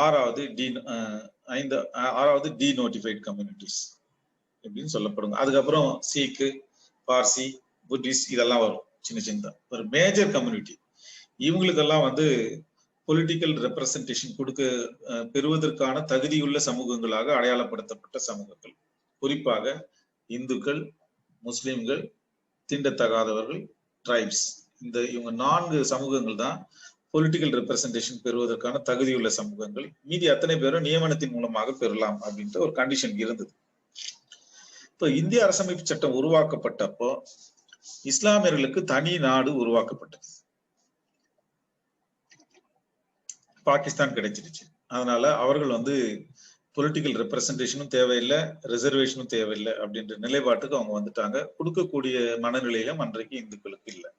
6வது டீநோட்டிஃபைட் கம்யூனிட்டிஸ் அப்படின்னு சொல்லப்படுங்க. அதுக்கப்புறம் சீக்கு, பார்சி, புத்திஸ்ட் இதெல்லாம் வரும். சின்ன ஒரு மேஜர் கம்யூனிட்டி. இவங்களுக்கெல்லாம் வந்து பொலிட்டிக்கல் ரெப்ரசன்டேஷன் பெறுவதற்கான தகுதியுள்ள சமூகங்களாக அடையாளப்படுத்தப்பட்ட சமூகங்கள். குறிப்பாக இந்துக்கள், முஸ்லிம்கள், தீண்டத்தகாதவர்கள், ட்ரைப்ஸ். இவங்க 4 சமூகங்கள் தான் பொலிட்டிக்கல் ரெப்ரசன்டேஷன் பெறுவதற்கான தகுதியுள்ள சமூகங்கள். மீதி அத்தனை பேரும் நியமனத்தின் மூலமாக பெறலாம் அப்படின்ற ஒரு கண்டிஷன் இருந்தது. இப்போ இந்திய அரசமைப்பு சட்டம் உருவாக்கப்பட்டப்போ இஸ்லாமியர்களுக்கு தனி நாடு உருவாக்கப்பட்டது. பாகிஸ்தான் கிடைச்சிருச்சு. அதனால அவர்கள் வந்து பொலிட்டிக்கல் ரெப்ரசன்டேஷனும் தேவையில்லை, ரிசர்வேஷனும் தேவையில்லை அப்படின்ற நிலைப்பாட்டுக்கு அவங்க வந்துட்டாங்க. கொடுக்கக்கூடிய மனநிலையிலும் அன்றைக்கு இந்துக்களுக்கு இல்லை.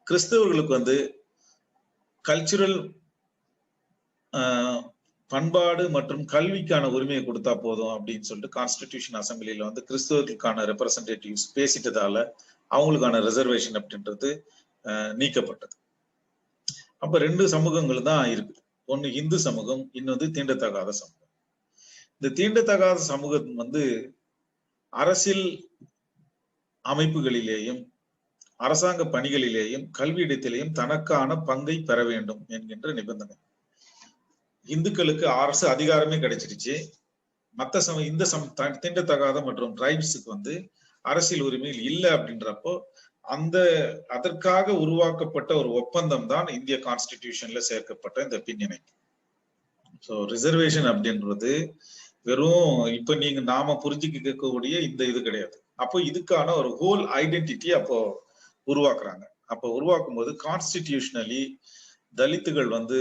கிறிஸ்தவர்களுக்கு வந்து கல்ச்சுரல் பண்பாடு மற்றும் கல்விக்கான உரிமையை கொடுத்தா போதும் அப்படின்னு சொல்லிட்டு கான்ஸ்டிடியூஷன் அசம்பிளியில வந்து கிறிஸ்தவர்களுக்கான ரெப்ரசன்டேட்டிவ்ஸ் பேசிட்டதால அவங்களுக்கான ரிசர்வேஷன் அப்படின்றது நீக்கப்பட்டது. அப்ப 2 சமூகங்கள் தான் இருக்குது. ஒன்னு இந்து சமூகம், இன்னொன்று தீண்டத்தகாத சமூகம். இந்த தீண்டத்தகாத சமூகம் வந்து அரசியல் அமைப்புகளிலேயும் அரசாங்க பணிகளிலேயும் கல்வியிடத்திலேயும் தனக்கான பங்கை பெற வேண்டும் என்கின்ற நிபந்தனை. இந்துக்களுக்கு அரசு அதிகாரமே கிடைச்சிருச்சு. மற்ற இந்த தீண்டத்தகாத மற்றும் டிரைப்ஸுக்கு வந்து அரசியல் உரிமையில் இல்லை அப்படின்றப்போ அதற்காக உருவாக்கப்பட்ட ஒரு ஒப்பந்தம் தான் இந்திய கான்ஸ்டிடியூஷன்ல சேர்க்கப்பட்ட இந்த பின்னிணைப்பு. ஸோ ரிசர்வேஷன் அப்படின்றது வெறும் இப்ப நாம புரிஞ்சுக்கக்கூடிய இந்த இது கிடையாது. அப்போ இதுக்கான ஒரு ஹோல் ஐடென்டிட்டி அப்போ உருவாக்குறாங்க. அப்போ உருவாக்கும் போது கான்ஸ்டிடியூஷனலி தலித்துகள் வந்து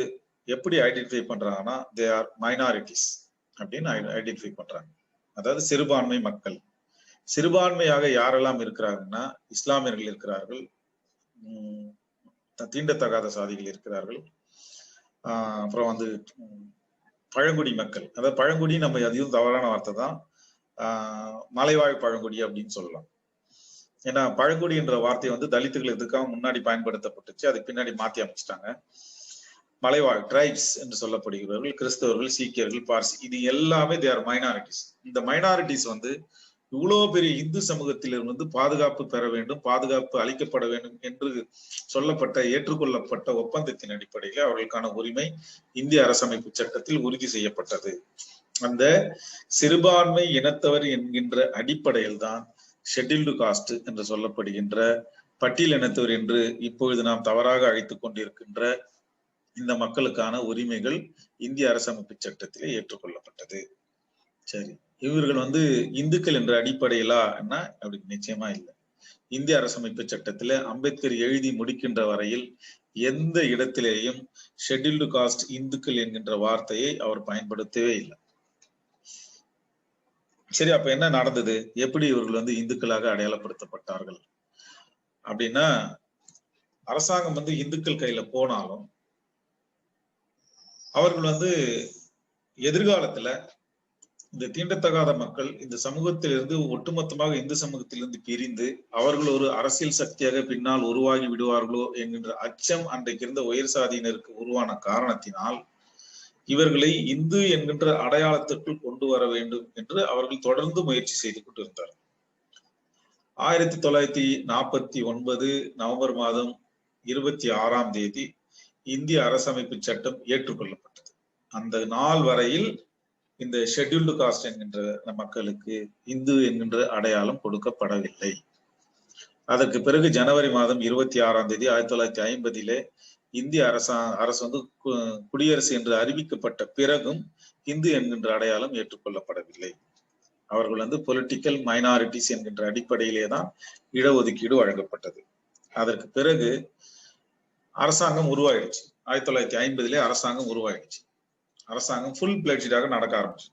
எப்படி ஐடென்டிஃபை பண்றாங்கன்னா தே ஆர் மைனாரிட்டிஸ் அப்படின்னு ஐடென்டிஃபை பண்றாங்க. அதாவது சிறுபான்மை மக்கள். சிறுபான்மையாக யாரெல்லாம் இருக்கிறாங்கன்னா இஸ்லாமியர்கள் இருக்கிறார்கள், தீண்டத்தகாத சாதிகள் இருக்கிறார்கள், அப்புறம் வந்து பழங்குடி மக்கள். அதாவது பழங்குடி நம்ம அதிகம் தவறான வார்த்தை தான், மலைவாழ் பழங்குடி அப்படின்னு சொல்லலாம். ஏன்னா பழங்குடி என்ற வார்த்தை வந்து தலித்துகள் எதுக்காக முன்னாடி பயன்படுத்தப்பட்டுச்சு, அதுக்கு பின்னாடி மாத்தி அமைச்சிட்டாங்க. மலைவாழ் ட்ரைப்ஸ் என்று சொல்லப்படுகிறவர்கள் கிறிஸ்தவர்கள், சீக்கியர்கள், பார்சி, இது எல்லாமே தே ஆர் மைனாரிட்டிஸ். இந்த மைனாரிட்டிஸ் வந்து இவ்வளவு பெரிய இந்து சமூகத்திலிருந்து பாதுகாப்பு பெற வேண்டும், பாதுகாப்பு அளிக்கப்பட வேண்டும் என்று சொல்லப்பட்ட ஏற்றுக்கொள்ளப்பட்ட ஒப்பந்தத்தின் அடிப்படையில் அவர்களுக்கான உரிமை இந்திய அரசமைப்பு சட்டத்தில் உறுதி செய்யப்பட்டது. அந்த சிறுபான்மை இனத்தவர் என்கின்ற அடிப்படையில் தான் ஷெட்யூல்டு காஸ்ட் என்று சொல்லப்படுகின்ற பட்டியல் இனத்தவர் என்று இப்பொழுது நாம் தவறாக அழைத்துக் கொண்டிருக்கின்ற இந்த மக்களுக்கான உரிமைகள் இந்திய அரசமைப்பு சட்டத்திலே ஏற்றுக்கொள்ளப்பட்டது. சரி, இவர்கள் வந்து இந்துக்கள் என்ற அடிப்படையிலா என்ன? அப்படி நிச்சயமா இல்லை. இந்திய அரசமைப்பு சட்டத்திலே அம்பேத்கர் எழுதி முடிக்கின்ற வரையில் எந்த இடத்திலேயும் ஷெட்யூல்டு காஸ்ட் இந்துக்கள் என்கின்ற வார்த்தையை அவர் பயன்படுத்தவே இல்லை. சரி, அப்ப என்ன நடந்தது? எப்படி இவர்கள் வந்து இந்துக்களாக அடையாளப்படுத்தப்பட்டார்கள் அப்படின்னா, அரசாங்கம் வந்து இந்துக்கள் கையில போனாலும் அவர்கள் வந்து எதிர்காலத்துல இந்த தீண்டத்தகாத மக்கள் இந்த சமூகத்திலிருந்து ஒட்டுமொத்தமாக இந்து சமூகத்திலிருந்து பிரிந்து அவர்கள் ஒரு அரசியல் சக்தியாக பின்னால் உருவாகி விடுவார்களோ என்கின்ற அச்சம் அன்றைக்கு இருந்த உயர் சாதியினருக்கு உருவான காரணத்தினால் இவர்களை இந்து என்கின்ற அடையாளத்திற்குள் கொண்டு வர வேண்டும் என்று அவர்கள் தொடர்ந்து முயற்சி செய்து கொண்டிருந்தார். 1949 நவம்பர் மாதம் 26ஆம் தேதி இந்திய அரசமைப்பு சட்டம் ஏற்றுக்கொள்ளப்பட்டது. அந்த நாள் வரையில் இந்த ஷெட்யூல்டு காஸ்ட் என்கின்ற மக்களுக்கு இந்து என்கின்ற அடையாளம் கொடுக்கப்படவில்லை. அதற்கு பிறகு ஜனவரி மாதம் 26ஆம் தேதி 1950 இந்திய அரசு வந்து குடியரசு என்று அறிவிக்கப்பட்ட பிறகும் இந்து என்கின்ற அடையாளம் ஏற்றுக்கொள்ளப்படவில்லை. அவர்கள் வந்து பொலிட்டிக்கல் மைனாரிட்டிஸ் என்கின்ற அடிப்படையிலே தான் இடஒதுக்கீடு வழங்கப்பட்டது. அதற்கு பிறகு அரசாங்கம் உருவாயிடுச்சு. 1950 அரசாங்கம் உருவாயிடுச்சு. அரசாங்கம் ஃபுல் பிளட்ஜாக நடக்க ஆரம்பிச்சு.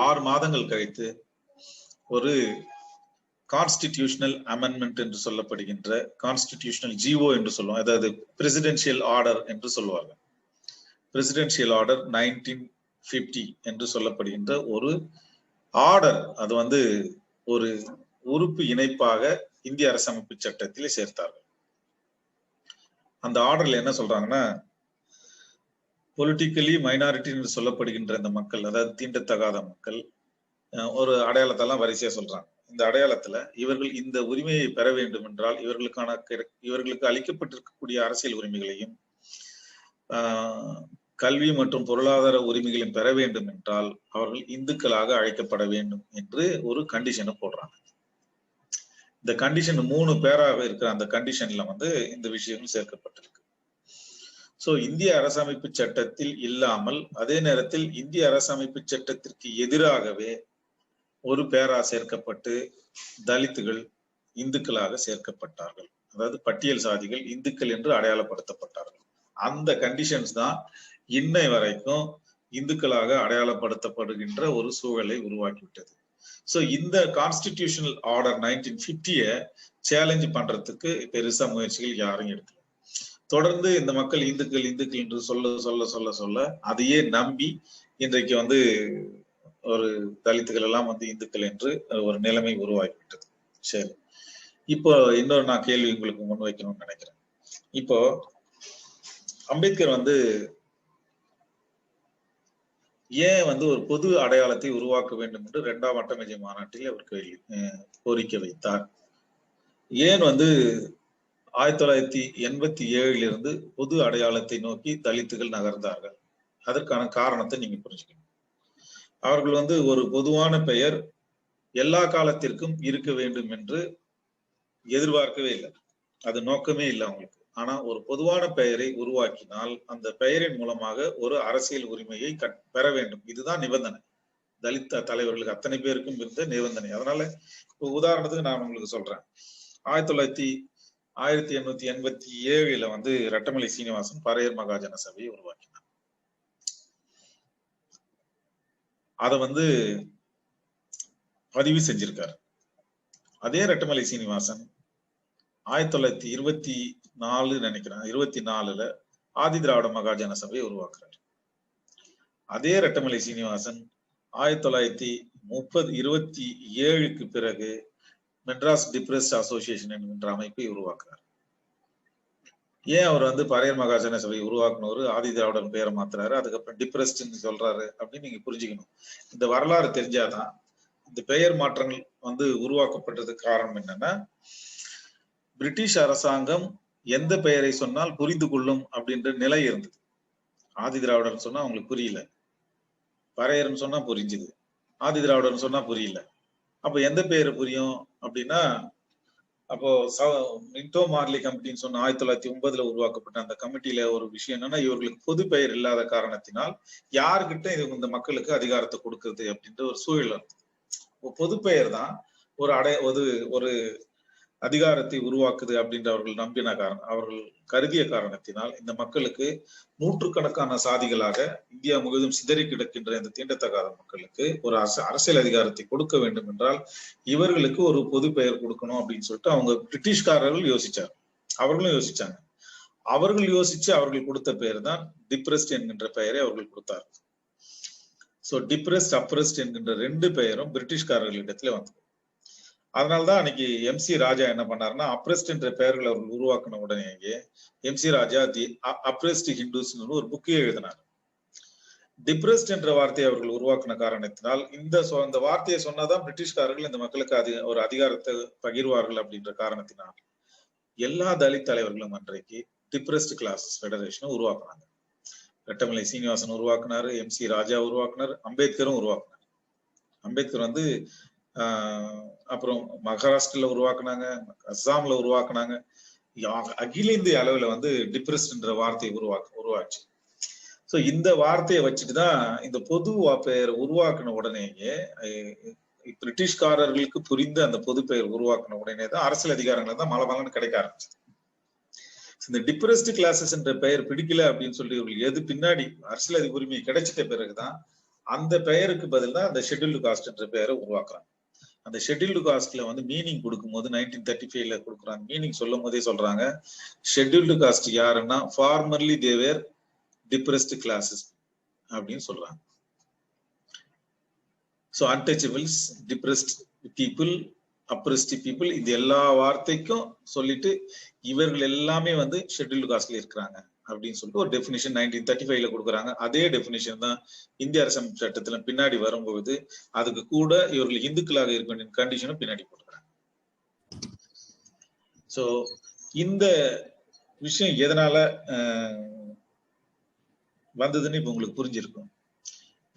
6 மாதங்கள் கழித்து ஒரு கான்ஸ்டிடியூஷனல் அமெண்ட்மெண்ட் என்று சொல்லப்படுகின்ற கான்ஸ்டிடியூஷனல் ஜிஓ என்று சொல்லுவோம், அதாவது பிரசிடென்சியல் ஆர்டர் என்று சொல்லுவாங்க. பிரசிடென்சியல் ஆர்டர் 1950 என்று சொல்லப்படுகின்ற ஒரு ஆர்டர், அது வந்து ஒரு உறுப்பு இணைப்பாக இந்திய அரசமைப்பு சட்டத்தில் சேர்த்தார்கள். அந்த ஆர்டர்ல என்ன சொல்றாங்கன்னா, பொலிட்டிக்கலி மைனாரிட்டி என்று சொல்லப்படுகின்ற இந்த மக்கள், அதாவது தீண்டத்தகாத மக்கள், ஒரு அடையாளத்தெல்லாம் வரிசையா சொல்றாங்க. இந்த அடையாளத்துல இவர்கள் இந்த உரிமையை பெற வேண்டும் என்றால் இவர்களுக்கு அளிக்கப்பட்டிருக்கக்கூடிய அரசியல் உரிமைகளையும் கல்வி மற்றும் பொருளாதார உரிமைகளையும் பெற வேண்டும் என்றால் அவர்கள் இந்துக்களாக அழைக்கப்பட வேண்டும் என்று ஒரு கண்டிஷனை போடுறாங்க. இந்த கண்டிஷன் 3 பேராக இருக்கிற அந்த கண்டிஷன்ல வந்து இந்த விஷயங்கள் சேர்க்கப்பட்டிருக்கு. சோ இந்திய அரசமைப்பு சட்டத்தில் இல்லாமல் அதே நேரத்தில் இந்திய அரசமைப்பு சட்டத்திற்கு எதிராகவே ஒரு பேரா சேர்க்கப்பட்டு தலித்துகள் இந்துக்களாக சேர்க்கப்பட்டார்கள். அதாவது பட்டியல் சாதிகள் இந்துக்கள் என்று அடையாளப்படுத்தப்பட்டார்கள். அந்த கண்டிஷன்ஸ் தான் இன்னை வரைக்கும் இந்துக்களாக அடையாளப்படுத்தப்படுகின்ற ஒரு சூழலை உருவாக்கிவிட்டது. சோ இந்த கான்ஸ்டிடியூஷனல் ஆர்டர் 1950 சேலஞ்ச் பண்றதுக்கு பெருசா முயற்சிகள் யாரும் எடுக்கல. தொடர்ந்து இந்த மக்கள் இந்துக்கள் இந்துக்கள் என்று சொல்ல அதையே நம்பி இன்றைக்கு வந்து ஒரு தலித்துகள் எல்லாம் வந்து இந்துக்கள் என்று ஒரு நிலைமை உருவாகிவிட்டது. சரி, இப்போ இன்னொரு நான் கேள்வி உங்களுக்கு முன் வைக்கணும்னு நினைக்கிறேன். இப்போ அம்பேத்கர் வந்து ஏன் வந்து ஒரு பொது அடையாளத்தை உருவாக்க வேண்டும் என்று 2ஆம் வட்டமேஜை மாநாட்டில் அவர் கோரிக்கை வைத்தார்? ஏன் வந்து 1987 பொது அடையாளத்தை நோக்கி தலித்துகள் நகர்ந்தார்கள்? அதற்கான காரணத்தை நீங்க புரிஞ்சுக்கணும். அவர்கள் வந்து ஒரு பொதுவான பெயர் எல்லா காலத்திற்கும் இருக்க வேண்டும் என்று எதிர்பார்க்கவே இல்லை. அது நோக்கமே இல்லை அவங்களுக்கு. ஆனா ஒரு பொதுவான பெயரை உருவாக்கினால் அந்த பெயரின் மூலமாக ஒரு அரசியல் உரிமையை பெற வேண்டும். இதுதான் நிபந்தனை. தலித் தலைவர்களுக்கு அத்தனை பேருக்கும் இருந்த நிபந்தனை. அதனால உதாரணத்துக்கு நான் உங்களுக்கு சொல்றேன். 1887 வந்து ரெட்டமலை சீனிவாசன் பறையர் மகாஜன சபையை உருவாக்கினார். அதை வந்து பதிவு செஞ்சிருக்காரு. அதே ரெட்டமலை சீனிவாசன் 1924 நினைக்கிறேன் 24 ஆதி திராவிட மகாஜன சபையை உருவாக்குறாரு. அதே ரெட்டமலை சீனிவாசன் 1927 பிறகு மெட்ராஸ் டிப்ரெஸ்ட் அசோசியேஷன் என்கின்ற அமைப்பை உருவாக்குறார். ஏன் அவர் வந்து பறையர் மகாஜன சபையை உருவாக்குனவர் ஆதி திராவிடன் பெயரை மாத்துறாரு, அதுக்கப்புறம் டிப்ரெஸ்ட்னு சொல்றாரு அப்படின்னு நீங்க புரிஞ்சுக்கணும். இந்த வரலாறு தெரிஞ்சாதான் இந்த பெயர் மாற்றங்கள் வந்து உருவாக்கப்பட்டதுக்கு காரணம் என்னன்னா, பிரிட்டிஷ் அரசாங்கம் எந்த பெயரை சொன்னால் புரிந்து கொள்ளும் அப்படின்ற நிலை இருந்தது. ஆதி திராவிடர்னு சொன்னா அவங்களுக்கு புரியல, பறையர்னு சொன்னா புரிஞ்சுது, ஆதி திராவிடர்னு சொன்னா புரியல. அப்ப எந்த பெயரை புரியும் அப்படின்னா, அப்போ மின்டோ மார்லி கமிட்டின்னு சொன்ன 1909 உருவாக்கப்பட்ட அந்த கமிட்டியில ஒரு விஷயம் என்னன்னா, இவர்களுக்கு பொது பெயர் இல்லாத காரணத்தினால் யாருக்கிட்ட இந்த மக்களுக்கு அதிகாரத்தை கொடுக்கறது அப்படின்ற ஒரு சூழல் இருந்தது. பொது பெயர் தான் ஒரு அதிகாரத்தை உருவாக்குது அப்படின்ற அவர்கள் நம்பின காரணம், அவர்கள் கருதிய காரணத்தினால் இந்த மக்களுக்கு நூற்றுக்கணக்கான சாதிகளாக இந்தியா முழுவதும் சிதறி கிடக்கின்ற இந்த தீண்டத்தகாத மக்களுக்கு ஒரு அரசியல் அதிகாரத்தை கொடுக்க வேண்டும் என்றால் இவர்களுக்கு ஒரு பொது பெயர் கொடுக்கணும் அப்படின்னு சொல்லிட்டு அவங்க பிரிட்டிஷ்காரர்கள் யோசிச்சாங்க, அவர்களும் யோசிச்சாங்க. அவர்கள் யோசிச்சு அவர்கள் கொடுத்த பெயர் தான் டிப்ரெஸ்ட் என்கின்ற பெயரை அவர்கள் கொடுத்தார். சோ டிப்ரெஸ்ட் அப்ரெஸ்ட் என்கின்ற ரெண்டு பெயரும் பிரிட்டிஷ்காரர்களிடத்துல வந்தது. அதனால்தான் அன்னைக்கு எம்.சி. ராஜா என்ன பண்ணாருன்னா, அப்ரெஸ்ட் என்ற பெயர்கள் அவர்கள் உருவாக்கின உடனேயே எம்.சி. ராஜா தி அப்ரெஸ்ட் ஹிந்துஸ் ஒரு புக்கே எழுதினார். டிப்ரெஸ்ட் என்ற வார்த்தையை அவர்கள் உருவாக்கின காரணத்தினால் இந்த வார்த்தையை சொன்னாதான் பிரிட்டிஷ்காரர்கள் இந்த மக்களுக்கு ஒரு அதிகாரத்தை பகிர்வார்கள் அப்படின்ற காரணத்தினால் எல்லா தலித் தலைவர்களும் அன்றைக்கு டிப்ரெஸ்ட் கிளாஸ் ஃபெடரேஷனை உருவாக்குனாங்க. ரெட்டமலை சீனிவாசன் உருவாக்குனாரு, எம்.சி. ராஜா உருவாக்குனார், அம்பேத்கரும் உருவாக்குனார். அம்பேத்கர் வந்து அப்புறம் மகாராஷ்டிரல உருவாக்குனாங்க, அஸ்ஸாம்ல உருவாக்குனாங்க. அகில இந்திய அளவுல வந்து டிப்ரெஸ்ட் என்ற வார்த்தையை உருவாச்சு. சோ இந்த வார்த்தையை வச்சுட்டுதான் இந்த பொது பெயர் உருவாக்குன உடனேயே பிரிட்டிஷ்காரர்களுக்கு புரிந்த அந்த பொது பெயர் உருவாக்குன உடனே தான் அரசியல் அதிகாரங்கள் தான் மலமலன்னு கிடைக்க ஆரம்பிச்சது. இந்த டிப்ரெஸ்ட் கிளாஸஸ் என்ற பெயர் பிடிக்கல அப்படின்னு சொல்லி எது பின்னாடி அரசியல் உரிமை கிடைச்சிட்ட பிறகுதான் அந்த பெயருக்கு பதில் தான் அந்த ஷெட்யூல்டு காஸ்ட் என்ற பெயரை உருவாக்குறாங்க. அந்த ஷெட்யூல்டு காஸ்ட்ல வந்து மீனிங் கொடுக்கும்போது 1935ல கொடுக்குறாங்க. மீனிங் சொல்லும் போதே சொல்றாங்க, ஷெட்யூல்டு காஸ்ட் யாருன்னா ஃபார்மர்லி தேவர் டிப்ரெஸ்ட் கிளாஸஸ் அப்படின்னு சொல்றாங்க. So untouchables, depressed people, abreast people, இது எல்லா வார்த்தைக்கும் சொல்லிட்டு இவர்கள் எல்லாமே வந்து ஷெட்யூல்டு காஸ்ட்ல இருக்கிறாங்க அப்படின்னு சொல்லிட்டு ஒரு டெபினிஷன் 1935ல கொடுக்குறாங்க. அதே டெபினிஷன் தான் இந்திய அரசமைப்பு சட்டத்துல பின்னாடி வரும்போது அதுக்கு கூட இவர்கள் இந்துக்களாக இருக்க வேண்டிய கண்டிஷனும் பின்னாடி போட்டுக்கிறாங்க. சோ இந்த விஷயம் எதனால வந்ததுன்னு இப்ப உங்களுக்கு புரிஞ்சிருக்கும்.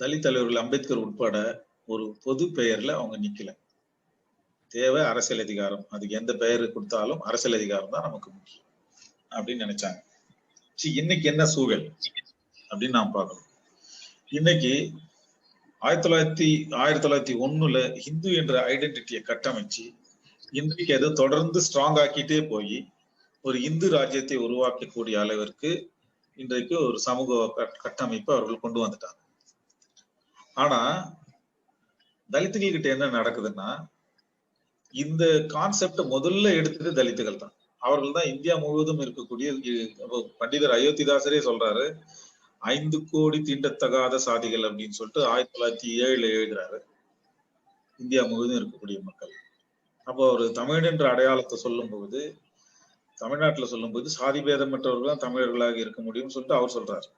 தலித் தலைவர்கள் அம்பேத்கர் உட்பட ஒரு பொது பெயர்ல அவங்க நிக்கல. தேவை அரசியல் அதிகாரம், அதுக்கு எந்த பெயர் கொடுத்தாலும் அரசியல் அதிகாரம் தான் நமக்கு முக்கியம் அப்படின்னு நினைச்சாங்க. இன்னைக்கு என்ன சூழல் அப்படின்னு நாம் பார்க்கணும். இன்னைக்கு 1901ல ஹிந்து என்ற ஐடென்டிட்டியை கட்டமைச்சு இன்றைக்கு அதை தொடர்ந்து ஸ்ட்ராங் ஆக்கிட்டே போய் ஒரு இந்து ராஜ்யத்தை உருவாக்கக்கூடிய அளவிற்கு இன்றைக்கு ஒரு சமூக கட்டமைப்பு அவர்கள் கொண்டு வந்துட்டாங்க. ஆனா தலித்துகள் கிட்ட என்ன நடக்குதுன்னா, இந்த கான்செப்ட முதல்ல எடுத்தது தலித்துகள் தான். அவர்கள் தான் இந்தியா முழுவதும் இருக்கக்கூடிய பண்டிதர் அயோத்திதாசரே சொல்றாரு, 5 கோடி தீண்டத்தகாத சாதிகள் அப்படின்னு சொல்லிட்டு 1907ல எழுதுறாரு. இந்தியா முழுவதும் இருக்கக்கூடிய மக்கள். அப்போ ஒரு தமிழ் என்ற அடையாளத்தை சொல்லும் போது, தமிழ்நாட்டுல சொல்லும் போது சாதி பேதமற்றவர்கள் தான் தமிழர்களாக இருக்க முடியும்னு சொல்லிட்டு அவர் சொல்றாரு.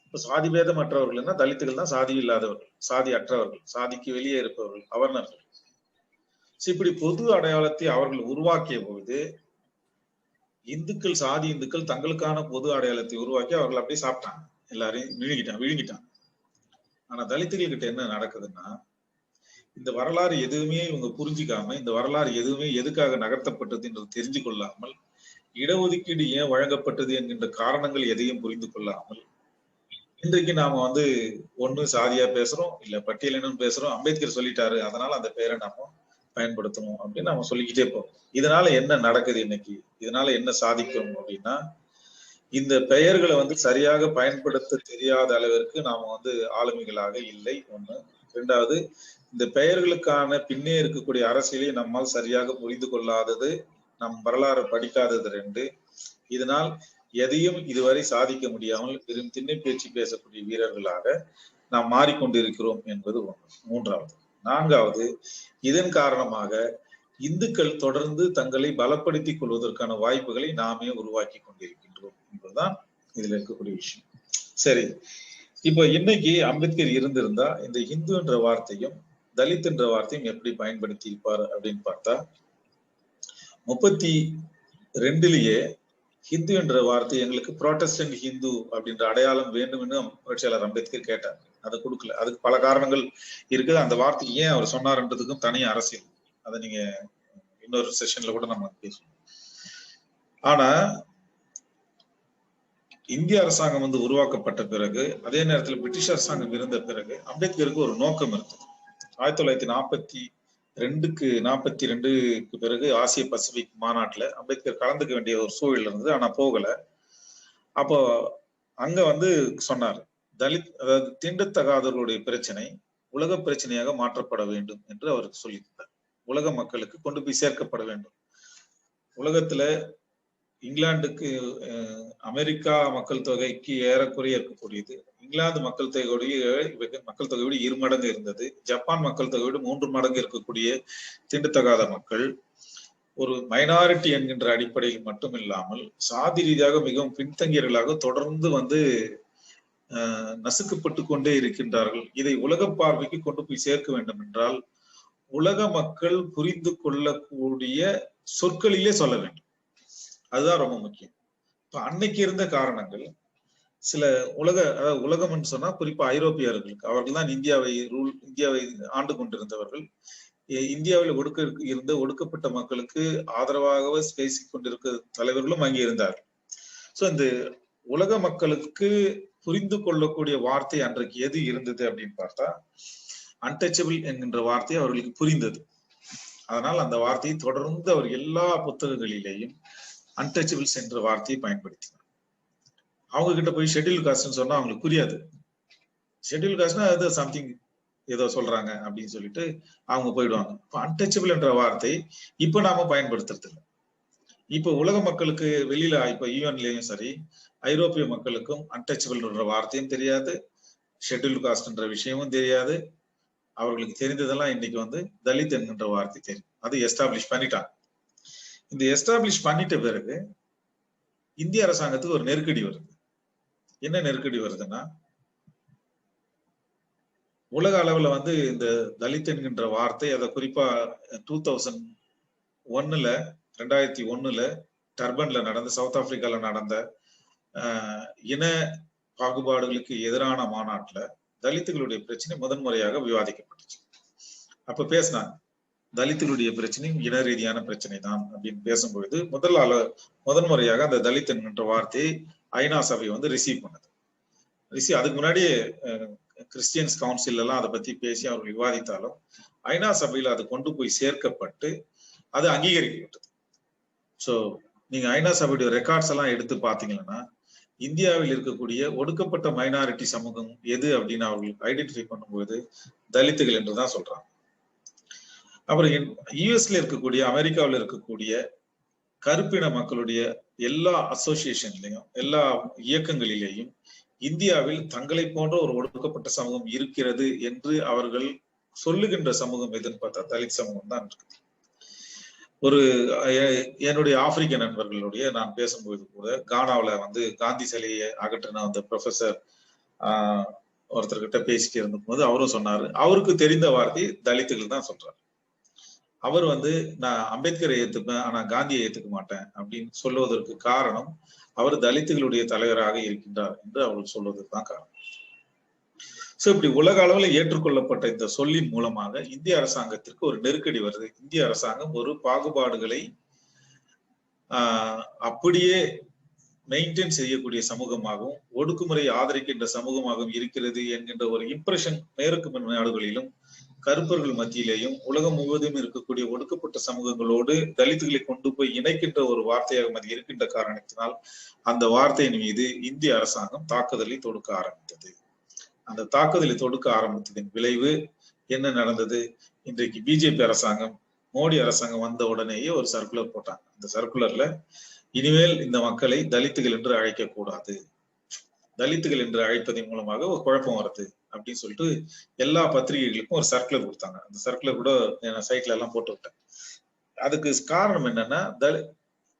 இப்ப சாதி பேதமற்றவர்கள்னா தலித்துகள் தான் சாதி இல்லாதவர்கள், சாதி அற்றவர்கள், சாதிக்கு வெளியே இருப்பவர்கள், அவர்ணர்கள். இப்படி பொது அடையாளத்தை அவர்கள் உருவாக்கிய போது இந்துக்கள், சாதி இந்துக்கள் தங்களுக்கான பொது அடையாளத்தை உருவாக்கி அவர்கள் அப்படியே சாப்பிட்டாங்க, எல்லாரையும் விழுங்கிட்டாங்க. ஆனா தலித்துகள் கிட்ட என்ன நடக்குதுன்னா, இந்த வரலாறு எதுவுமே இவங்க புரிஞ்சிக்காம, இந்த வரலாறு எதுவுமே எதுக்காக நகர்த்தப்பட்டது என்று தெரிஞ்சு கொள்ளாமல், இடஒதுக்கீடு ஏன் வழங்கப்பட்டது என்கின்ற காரணங்கள் எதையும் புரிந்து கொள்ளாமல், இன்றைக்கு நாம வந்து ஒண்ணு சாதியா பேசுறோம், இல்ல பட்டியலினம் பேசுறோம், அம்பேத்கர் சொல்லிட்டாரு அதனால அந்த பெயரை நாம பயன்படுத்தணும் அப்படின்னு நாம சொல்லிக்கிட்டே போறோம். இதனால என்ன நடக்குது இன்னைக்கு, இதனால என்ன சாதிக்கும் அப்படின்னா, இந்த பெயர்களை வந்து சரியாக பயன்படுத்த தெரியாத அளவிற்கு நாம வந்து ஆளுமைகளாக இல்லை, ஒண்ணு. இரண்டாவது, இந்த பெயர்களுக்கான பின்னே இருக்கக்கூடிய அரசியலை நம்மால் சரியாக புரிந்து கொள்ளாதது, நம் வரலாறு படிக்காதது ரெண்டு. இதனால் எதையும் இதுவரை சாதிக்க முடியாமல் வெறும் திண்ணை பேச்சு பேசக்கூடிய வீரர்களாக நாம் மாறிக்கொண்டிருக்கிறோம் என்பது ஒன்று. மூன்றாவது. நான்காவது, இதன் காரணமாக இந்துக்கள் தொடர்ந்து தங்களை பலப்படுத்திக் கொள்வதற்கான வாய்ப்புகளை நாமே உருவாக்கி கொண்டிருக்கின்றோம் என்பதுதான் இதுல இருக்கக்கூடிய விஷயம். சரி, இப்ப இன்னைக்கு அம்பேத்கர் இருந்திருந்தா இந்த இந்து என்ற வார்த்தையும் தலித் என்ற வார்த்தையும் எப்படி பயன்படுத்தி இருப்பார் அப்படின்னு பார்த்தா, 32லயே ஹிந்து என்ற வார்த்தை எங்களுக்கு புரோட்டஸ்டன்ட் ஹிந்து அப்படின்ற அடையாளம் வேண்டும்னு புரட்சியாளர் அம்பேத்கர் கேட்டார். அதை கொடுக்கல. அதுக்கு பல காரணங்கள் இருக்குது. அந்த வார்த்தை ஏன் அவர் சொன்னார்ன்றதுக்கும் தனி அரசியல், அதை நீங்க இன்னொரு செஷன்ல கூட நம்ம பேசுவோம். ஆனா இந்திய அரசாங்கம் வந்து உருவாக்கப்பட்ட பிறகு, அதே நேரத்தில் பிரிட்டிஷ் அரசாங்கம் இருந்த பிறகு அம்பேத்கருக்கு ஒரு நோக்கம் இருந்தது. 1942க்கு பிறகு ஆசிய பசிபிக் மாநாட்டுல அம்பேத்கர் கலந்துக்க வேண்டிய ஒரு சூழல் இருந்தது. ஆனா போகல. அப்போ அங்க வந்து சொன்னார், தலித், அதாவது தீண்டத்தகாதவர்களுடைய பிரச்சனை உலக பிரச்சனையாக மாற்றப்பட வேண்டும் என்று அவருக்கு சொல்லியிருந்தார். உலக மக்களுக்கு கொண்டு போய் சேர்க்கப்பட வேண்டும். உலகத்துல இங்கிலாந்துக்கு அமெரிக்கா மக்கள் தொகைக்கு ஏறக்குறைய இருக்கக்கூடியது. இங்கிலாந்து மக்கள் தொகையோடு 2 மடங்கு இருந்தது. ஜப்பான் மக்கள் தொகையோடு 3 மடங்கு இருக்கக்கூடிய தீண்டத்தகாத மக்கள் ஒரு மைனாரிட்டி என்கின்ற அடிப்படையில் மட்டும் இல்லாமல் சாதி ரீதியாக மிகவும் பின்தங்கியவர்களாக தொடர்ந்து நசுக்கப்பட்டு கொண்டே இருக்கின்றார்கள். இதை உலக பார்வைக்கு கொண்டு போய் சேர்க்க வேண்டும் என்றால் உலக மக்கள் புரிந்து கொள்ளக்கூடிய சொற்களிலே சொல்ல வேண்டும். அதுதான் ரொம்ப முக்கியம். இப்ப அன்னைக்கு இருந்த காரணங்கள் சில அதாவது உலகம் என்று சொன்னா குறிப்பா ஐரோப்பியர்களுக்கு, அவர்கள் தான் இந்தியாவை ஆண்டு கொண்டிருந்தவர்கள். இந்தியாவில் ஒடுக்கப்பட்ட மக்களுக்கு ஆதரவாக பேசிக் கொண்டிருக்கிற தலைவர்களும் அங்கே இருந்தார்கள். சோ இந்த உலக மக்களுக்கு புரிந்து கொள்ளக்கூடிய வார்த்தை அன்றைக்கு எது இருந்தது அப்படின்னு பார்த்தா அன்டச்சபிள் என்கின்ற வார்த்தை அவர்களுக்கு புரிந்தது. அதனால் அந்த வார்த்தையை தொடர்ந்து அவர் எல்லா புத்தகங்களிலேயும் அன்டச்சபிள்ஸ் என்ற வார்த்தையை பயன்படுத்தினார். அவங்க கிட்ட போய் ஷெட்யூல் காஸ்ட்னு சொன்னா அவங்களுக்கு புரியாது. ஷெட்யூல் காஸ்ட்னா அது சம்திங் ஏதோ சொல்றாங்க அப்படின்னு சொல்லிட்டு அவங்க போயிடுவாங்க. இப்போ அன்டச்சபிள் என்ற வார்த்தை இப்ப நாம பயன்படுத்துறது இல்லை. இப்ப உலக மக்களுக்கு வெளியில இப்ப யூஎன்லயும் சரி ஐரோப்பிய மக்களுக்கும் அன்டச்சபிள் என்ற வார்த்தையும் தெரியாது, ஷெட்யூல் காஸ்ட் என்ற விஷயமும் தெரியாது. அவர்களுக்கு தெரிந்ததெல்லாம் இன்னைக்கு தலித் என்கின்ற வார்த்தை தெரியும். அது எஸ்டாப்ளிஷ் பண்ணிட்டாங்க. இந்த எஸ்டாப்ளிஷ் பண்ணிட்ட பிறகு இந்திய அரசாங்கத்துக்கு ஒரு நெருக்கடி வருது. என்ன நெருக்கடி வருதுன்னா, உலக அளவுல இந்த தலித் என்கின்ற வார்த்தை அதை குறிப்பா 2001 டர்பன்ல நடந்த சவுத் ஆப்பிரிக்கால நடந்த இன பாகுபாடுகளுக்கு எதிரான மாநாட்டுல தலித்துகளுடைய பிரச்சனை முதன்முறையாக விவாதிக்கப்பட்டுச்சு. அப்ப பேசினாங்க, தலித்துகளுடைய பிரச்சனையும் இன ரீதியான பிரச்சனை தான் அப்படின்னு பேசும்பொழுது முதன்முறையாக அந்த தலித் என்கின்ற வார்த்தையை ஐநா சபை ரிசீவ் பண்ணது. அதுக்கு முன்னாடியே கிறிஸ்டியன்ஸ் கவுன்சில் எல்லாம் அதை பத்தி பேசி அவர்கள் விவாதித்தாலும் ஐநா சபையில் அது கொண்டு போய் சேர்க்கப்பட்டு அது அங்கீகரிக்கப்பட்டது. சோ நீங்க ஐநா சபையுடைய ரெக்கார்ட்ஸ் எல்லாம் எடுத்து பாத்தீங்கன்னா இந்தியாவில் இருக்கக்கூடிய ஒடுக்கப்பட்ட மைனாரிட்டி சமூகம் எது அப்படின்னு அவர்கள் ஐடென்டிஃபை பண்ணும்போது தலித்துகள் என்றுதான் சொல்றாங்க. அப்புறம் யுஎஸ்ல இருக்கக்கூடிய அமெரிக்காவில் இருக்கக்கூடிய கருப்பின மக்களுடைய எல்லா அசோசியேஷன்லயும் எல்லா இயக்கங்களிலேயும் இந்தியாவில் தங்களை போன்ற ஒரு ஒடுக்கப்பட்ட சமூகம் இருக்கிறது என்று அவர்கள் சொல்லுகின்ற சமூகம் எதுன்னு பார்த்தா தலித் சமூகம் தான் இருக்குது. என்னுடைய ஆப்பிரிக்க நண்பர்களுடைய நான் பேசும்போது கூட கானாவில காந்தி சிலையை அகற்றின அந்த ப்ரொஃபசர் ஒருத்தர்கிட்ட பேசிட்டு இருந்தபோது அவரும் சொன்னாரு, அவருக்கு தெரிந்த வார்த்தை தலித்துகள் தான் சொல்றாரு. அவர் நான் அம்பேத்கரை ஏத்துப்பேன் ஆனா காந்தியை ஏத்துக்க மாட்டேன் அப்படின்னு சொல்லுவதற்கு காரணம் அவர் தலித்துகளுடைய தலைவராக இருக்கின்றார் என்று அவர்கள் சொல்வதற்கு தான் காரணம். சோ இப்படி உலக அளவில் ஏற்றுக்கொள்ளப்பட்ட இந்த சொல்லின் மூலமாக இந்திய அரசாங்கத்திற்கு ஒரு நெருக்கடி வருது. இந்திய அரசாங்கம் ஒரு பாகுபாடுகளை அப்படியே மெயின்டைன் செய்யக்கூடிய சமூகமாகவும் ஒடுக்குமுறையை ஆதரிக்கின்ற சமூகமாகவும் இருக்கிறது என்கின்ற ஒரு இம்ப்ரெஷன் மேற்கு நாடுகளிலும் கருப்பர்கள் மத்தியிலேயும் உலகம் முழுவதும் இருக்கக்கூடிய ஒடுக்கப்பட்ட சமூகங்களோடு தலித்துகளை கொண்டு போய் இணைக்கின்ற ஒரு வார்த்தையாக அது இருக்கின்ற காரணத்தினால் அந்த வார்த்தையின் மீது இந்திய அரசாங்கம் தாக்குதலை தொடுக்க ஆரம்பித்தது. அந்த தாக்குதலை தொடுக்க ஆரம்பித்ததின் விளைவு என்ன நடந்தது? இன்றைக்கு பிஜேபி அரசாங்கம், மோடி அரசாங்கம் வந்த உடனேயே ஒரு சர்க்குலர் போட்டாங்க. அந்த சர்க்குலர்ல இனிமேல் இந்த மக்களை தலித்துகள் என்று அழைக்க கூடாது, தலித்துகள் என்று அழைப்பதன் மூலமாக ஒரு குழப்பம் வருது அப்படின்னு சொல்லிட்டு எல்லா பத்திரிகைகளுக்கும் ஒரு சர்க்குலர் கொடுத்தாங்க. அந்த சர்க்குலர் கூட சைட்ல எல்லாம் போட்டு விட்டேன். அதுக்கு காரணம் என்னன்னா,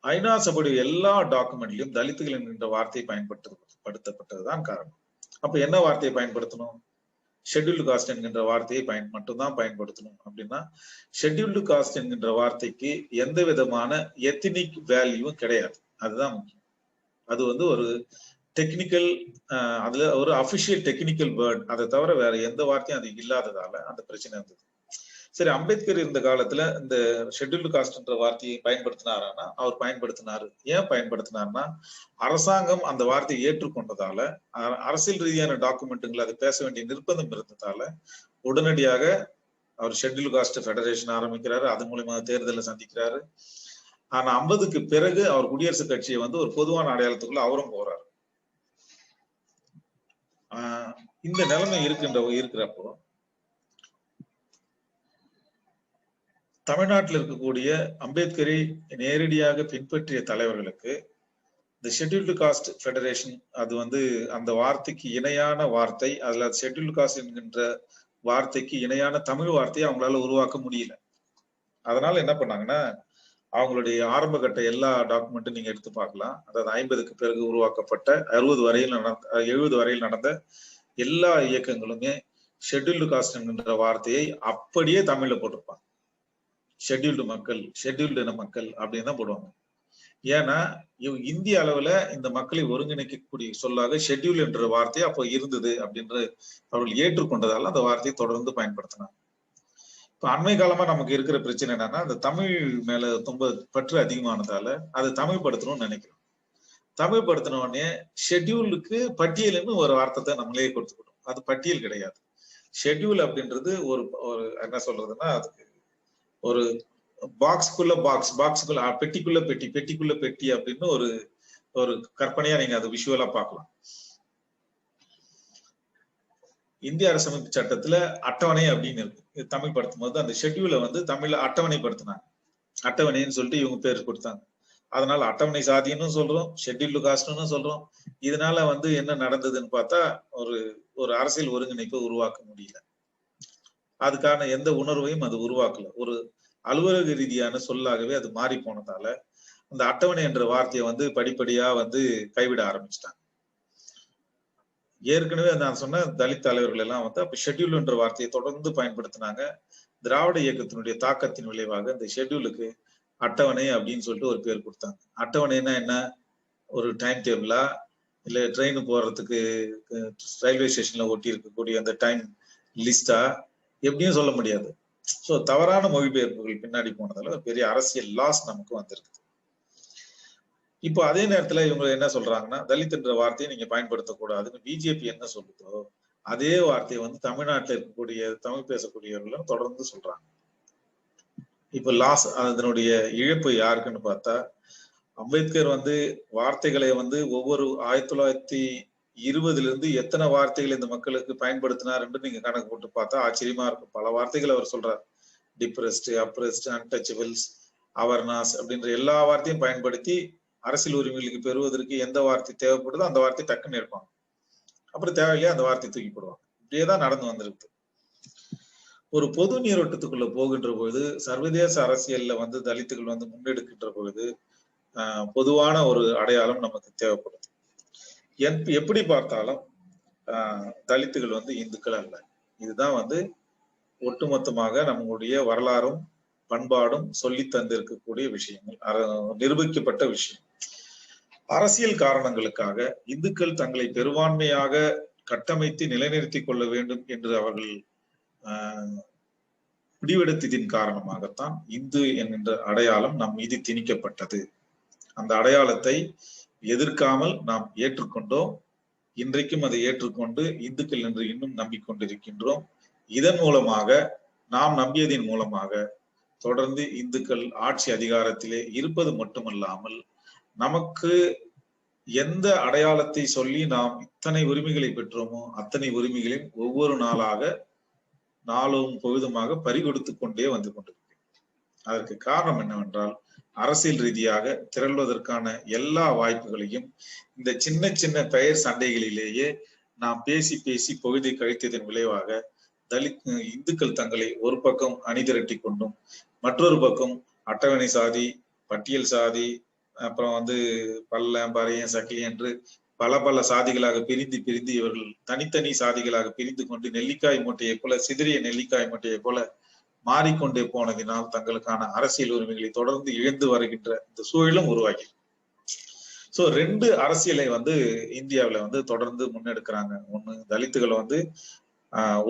ஐநா சபையுடைய எல்லா டாக்குமெண்ட்லயும் தலித்துகள் என்கின்ற வார்த்தையை பயன்படுத்தப்பட்டதுதான் காரணம். அப்ப என்ன வார்த்தையை பயன்படுத்தணும்? ஷெட்யூல்டு காஸ்ட் என்கின்ற வார்த்தையை மட்டும்தான் பயன்படுத்தணும். அப்படின்னா ஷெட்யூல்டு காஸ்ட் என்கின்ற வார்த்தைக்கு எந்த விதமான எத்தினிக் வேல்யூவும் கிடையாது. அதுதான் முக்கியம். அது ஒரு டெக்னிக்கல், அதுல ஒரு அபிஷியல் டெக்னிக்கல் வேர்ட், அதை தவிர வேற எந்த வார்த்தையும் அது இல்லாததால அந்த பிரச்சனை இருந்தது. சரி, அம்பேத்கர் இருந்த காலத்துல இந்த ஷெட்யூல்டு காஸ்ட்ன்ற வார்த்தையை பயன்படுத்தினாரானா அவர் பயன்படுத்தினாரு. ஏன் பயன்படுத்தினார்னா அரசாங்கம் அந்த வார்த்தையை ஏற்றுக்கொண்டதால, அரசியல் ரீதியான டாக்குமெண்ட்டுங்களை அதை பேச வேண்டிய நிர்பந்தம் இருந்ததால உடனடியாக அவர் ஷெட்யூல் காஸ்ட் ஃபெடரேஷன் ஆரம்பிக்கிறாரு. அது மூலமா தேர்தலை சந்திக்கிறாரு. ஆனா 50க்கு பிறகு அவர் குடியரசுக் கட்சியை ஒரு பொதுவான அடையாளத்துக்குள்ள அவரும் போறாரு. இந்த நிலைமை இருக்கிறப்போ தமிழ்நாட்டில் இருக்கக்கூடிய அம்பேத்கரை நேரடியாக பின்பற்றிய தலைவர்களுக்கு இந்த ஷெட்யூல்டு காஸ்ட் ஃபெடரேஷன் அது வந்து அந்த வார்த்தைக்கு இணையான வார்த்தை, அதுல ஷெட்யூல்டு காஸ்ட் என்கின்ற வார்த்தைக்கு இணையான தமிழ் வார்த்தையை அவங்களால உருவாக்க முடியல. அதனால என்ன பண்ணாங்கன்னா, அவங்களுடைய ஆரம்ப கட்ட எல்லா டாக்குமெண்ட்டும் நீங்க எடுத்து பார்க்கலாம். அதாவது 50க்கு பிறகு உருவாக்கப்பட்ட 70 வரையில் நடந்த எல்லா இயக்கங்களுமே ஷெட்யூல்டு காஸ்ட் என்கின்ற வார்த்தையை அப்படியே தமிழ்ல போட்டிருப்பாங்க. ஷெட்யூல்டு மக்கள், ஷெட்யூல்டு இன மக்கள் அப்படின்னு தான் போடுவாங்க. ஏன்னா இந்திய அளவுல இந்த மக்களை ஒருங்கிணைக்கக்கூடிய சொல்லாக ஷெட்யூல் என்ற வார்த்தை அப்போ இருந்தது அப்படின்ற அவர்கள் ஏற்றுக்கொண்டதால அந்த வார்த்தையை தொடர்ந்து பயன்படுத்தினாங்க. இப்ப அண்மை காலமா நமக்கு இருக்கிற பிரச்சனை என்னன்னா, அந்த தமிழ் மேல ரொம்ப பற்று அதிகமானதால அதை தமிழ் படுத்தணும்னு நினைக்கிறோம். தமிழ் படுத்தின உடனே ஷெட்யூலுக்கு பட்டியல்னு ஒரு வார்த்தை நம்மளே கொடுத்துக்கிட்டோம். அது பட்டியல் கிடையாது. ஷெட்யூல் அப்படின்றது ஒரு என்ன சொல்றதுன்னா, அதுக்கு ஒரு பாக்ஸ்க்குள்ள பாக்ஸுக்குள்ள பெட்டிக்குள்ள பெட்டி, பெட்டிக்குள்ள பெட்டி அப்படின்னு ஒரு கற்பனையா நீங்க அதை விஷுவலா பார்க்கலாம். இந்திய அரசமைப்பு சட்டத்துல அட்டவணை அப்படின்னு இருக்கு. தமிழ் படுத்தும் போது அந்த ஷெட்யூலை வந்து தமிழ்ல அட்டவணைப்படுத்தினாங்க. அட்டவணைன்னு சொல்லிட்டு இவங்க பேர் கொடுத்தாங்க. அதனால அட்டவணை சாதின்னு சொல்றோம், ஷெட்யூல்டு காஸ்ட்னு சொல்றோம். இதனால வந்து என்ன நடந்ததுன்னு பார்த்தா, ஒரு அரசியல் ஒருங்கிணைப்பை உருவாக்க முடியல. அதுக்கான எந்த உணர்வையும் அது உருவாக்கல. ஒரு அலுவலக ரீதியான சொல்லாகவே அது மாறி போனதால அந்த அட்டவணை என்ற வார்த்தையை வந்து படிப்படியா வந்து கைவிட ஆரம்பிச்சிட்டாங்க. ஏற்கனவே நான் சொன்ன தலித் தலைவர்கள் எல்லாம் வந்து அப்ப ஷெட்யூல் என்ற வார்த்தையை தொடர்ந்து பயன்படுத்தினாங்க. திராவிட இயக்கத்தினுடைய தாக்கத்தின் விளைவாக இந்த ஷெட்யூலுக்கு அட்டவணை அப்படின்னு சொல்லிட்டு ஒரு பேர் கொடுத்தாங்க. அட்டவணைன்னா என்ன? ஒரு டைம் டேபிளா, இல்ல ட்ரெயின் போறதுக்கு ரயில்வே ஸ்டேஷன்ல ஒட்டி இருக்கக்கூடிய அந்த டைம் லிஸ்டா, எப்படியும் சொல்ல முடியாது. சோ தவறான மொழிபெயர்ப்புகள் பின்னாடி போனதால பெரிய அரசியல் லாஸ் நமக்கு வந்திருக்கு. இப்போ அதே நேரத்துல இவங்க என்ன சொல்றாங்கன்னா, தலித் என்ற வார்த்தையை நீங்க பயன்படுத்தக்கூடாதுன்னு பிஜேபி என்ன சொல்லுதோ அதே வார்த்தையை வந்து தமிழ்நாட்டில் இருக்கக்கூடிய தமிழ் பேசக்கூடியவர்களும் தொடர்ந்து சொல்றாங்க. இப்ப லாஸ் அதனுடைய இழப்பு யாருக்குன்னு பார்த்தா, அம்பேத்கர் வந்து வார்த்தைகளை வந்து ஒவ்வொரு 1920 எத்தனை வார்த்தைகள் இந்த மக்களுக்கு பயன்படுத்தினார் என்று நீங்க கணக்கு போட்டு பார்த்தா ஆச்சரியமா இருக்கும். பல வார்த்தைகள் அவர் சொல்றார். டிப்ரெஸ்ட், அப்ரெஸ்ட், அன்டச்சபிள்ஸ், அவர்னாஸ் அப்படின்ற எல்லா வார்த்தையும் பயன்படுத்தி அரசியல் உரிமைகளுக்கு பெறுவதற்கு எந்த வார்த்தை தேவைப்படுதோ அந்த வார்த்தை டக்குன்னு எடுப்பாங்க. அப்புறம் தேவையில்லையா அந்த வார்த்தை தூக்கி போடுவாங்க. இப்படியேதான் நடந்து வந்திருக்கு. ஒரு பொது நீரோட்டத்துக்குள்ள போகின்ற பொழுது, சர்வதேச அரசியல்ல வந்து தலித்துகள் வந்து முன்னெடுக்கின்ற பொழுது பொதுவான ஒரு அடையாளம் நமக்கு தேவைப்படுது. எப்படி பார்த்தாலும் தலித்துகள் வந்து இந்துக்கள் அல்ல. இதுதான் வந்து ஒட்டுமொத்தமாக நம்முடைய வரலாறும் பண்பாடும் சொல்லி தந்திருக்கக்கூடிய விஷயங்கள், நிரூபிக்கப்பட்ட விஷயம். அரசியல் காரணங்களுக்காக இந்துக்கள் தங்களை பெரும்பான்மையாக கட்டமைத்து நிலைநிறுத்திக் கொள்ள வேண்டும் என்று அவர்கள் முடிவெடுத்ததின் காரணமாகத்தான் இந்து என்கின்ற அடையாளம் நம் மீது திணிக்கப்பட்டது. அந்த அடையாளத்தை எதிர்க்காமல் நாம் ஏற்றுக்கொண்டோம். இன்றைக்கும் அதை ஏற்றுக்கொண்டு இந்துக்கள் என்று இன்னும் நம்பிக்கொண்டிருக்கின்றோம். இதன் மூலமாக நாம் நம்பியதின் மூலமாக தொடர்ந்து இந்துக்கள் ஆட்சி அதிகாரத்திலே இருப்பது மட்டுமல்லாமல், நமக்கு எந்த அடையாளத்தை சொல்லி நாம் இத்தனை உரிமைகளை பெற்றோமோ அத்தனை உரிமைகளையும் ஒவ்வொரு நாளும் பொழுதுமாக பறிகொடுத்து கொண்டே வந்து கொண்டிருக்கிறோம். அதற்கு காரணம் என்னவென்றால், அரசியல் ரீதியாக திரள்வதற்கான எல்லா வாய்ப்புகளையும் இந்த சின்ன சின்ன பெயர் சண்டைகளிலேயே நாம் பேசி பேசி பொழுதை கழித்ததன் விளைவாக இந்துக்கள் தங்களை ஒரு பக்கம் அணிதிரட்டி கொண்டும் மற்றொரு பக்கம் அட்டவணை சாதி, பட்டியல் சாதி, அப்புறம் வந்து பல்லம், பறையன், சக்கிலி என்று பல சாதிகளாக பிரிந்து இவர்கள் தனித்தனி சாதிகளாக பிரிந்து கொண்டு நெல்லிக்காய் மூட்டையை போல, சிதறிய நெல்லிக்காய் மூட்டையை போல மாறிக்கொண்டே போனதினால் தங்களுக்கான அரசியல் உரிமைகளை தொடர்ந்து இழந்து வருகின்ற இந்த சூழலும் உருவாகி. சோ 2 அரசியலை வந்து இந்தியாவில வந்து தொடர்ந்து முன்னெடுக்கிறாங்க. ஒண்ணு, தலித்துகளை வந்து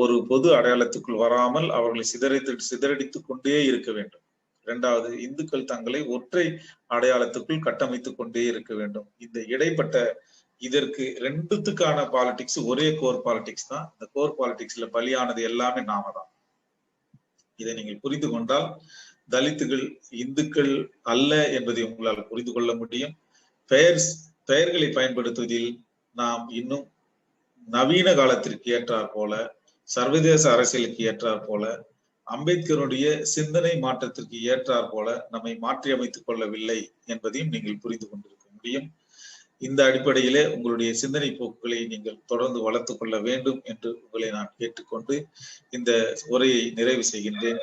ஒரு பொது அடையாளத்துக்குள் வராமல் அவர்களை சிதறடித்துக் கொண்டே இருக்க வேண்டும். 2வது, இந்துக்கள் தங்களை ஒற்றை அடையாளத்துக்குள் கட்டமைத்துக் கொண்டே இருக்க வேண்டும். இந்த இடைப்பட்ட இதற்கு 2த்துக்கான பாலிடிக்ஸ் ஒரே கோர் பாலிடிக்ஸ் தான். இந்த கோர் பாலிடிக்ஸ்ல பலியானது எல்லாமே நாம தான். இதை நீங்கள் புரிந்து கொண்டால் தலித்துகள் இந்துக்கள் அல்ல என்பதை உங்களால் புரிந்து கொள்ள முடியும். பெயர்களை பயன்படுத்துவதில் நாம் இன்னும் நவீன காலத்திற்கு ஏற்றாற் போல, சர்வதேச அரசியலுக்கு ஏற்றாற் போல அம்பேத்கருடைய சிந்தனை மாற்றத்திற்கு ஏற்றாற் போல நம்மை மாற்றி அமைத்துக் கொள்ளவில்லை என்பதையும் நீங்கள் புரிந்து கொண்டிருக்க முடியும். இந்த அடிப்படையிலே உங்களுடைய சிந்தனை போக்குகளை நீங்கள் தொடர்ந்து வளர்த்துக் கொள்ள வேண்டும் என்று உங்களை நான் கேட்டுக்கொண்டு இந்த உரையை நிறைவு செய்கின்றேன்.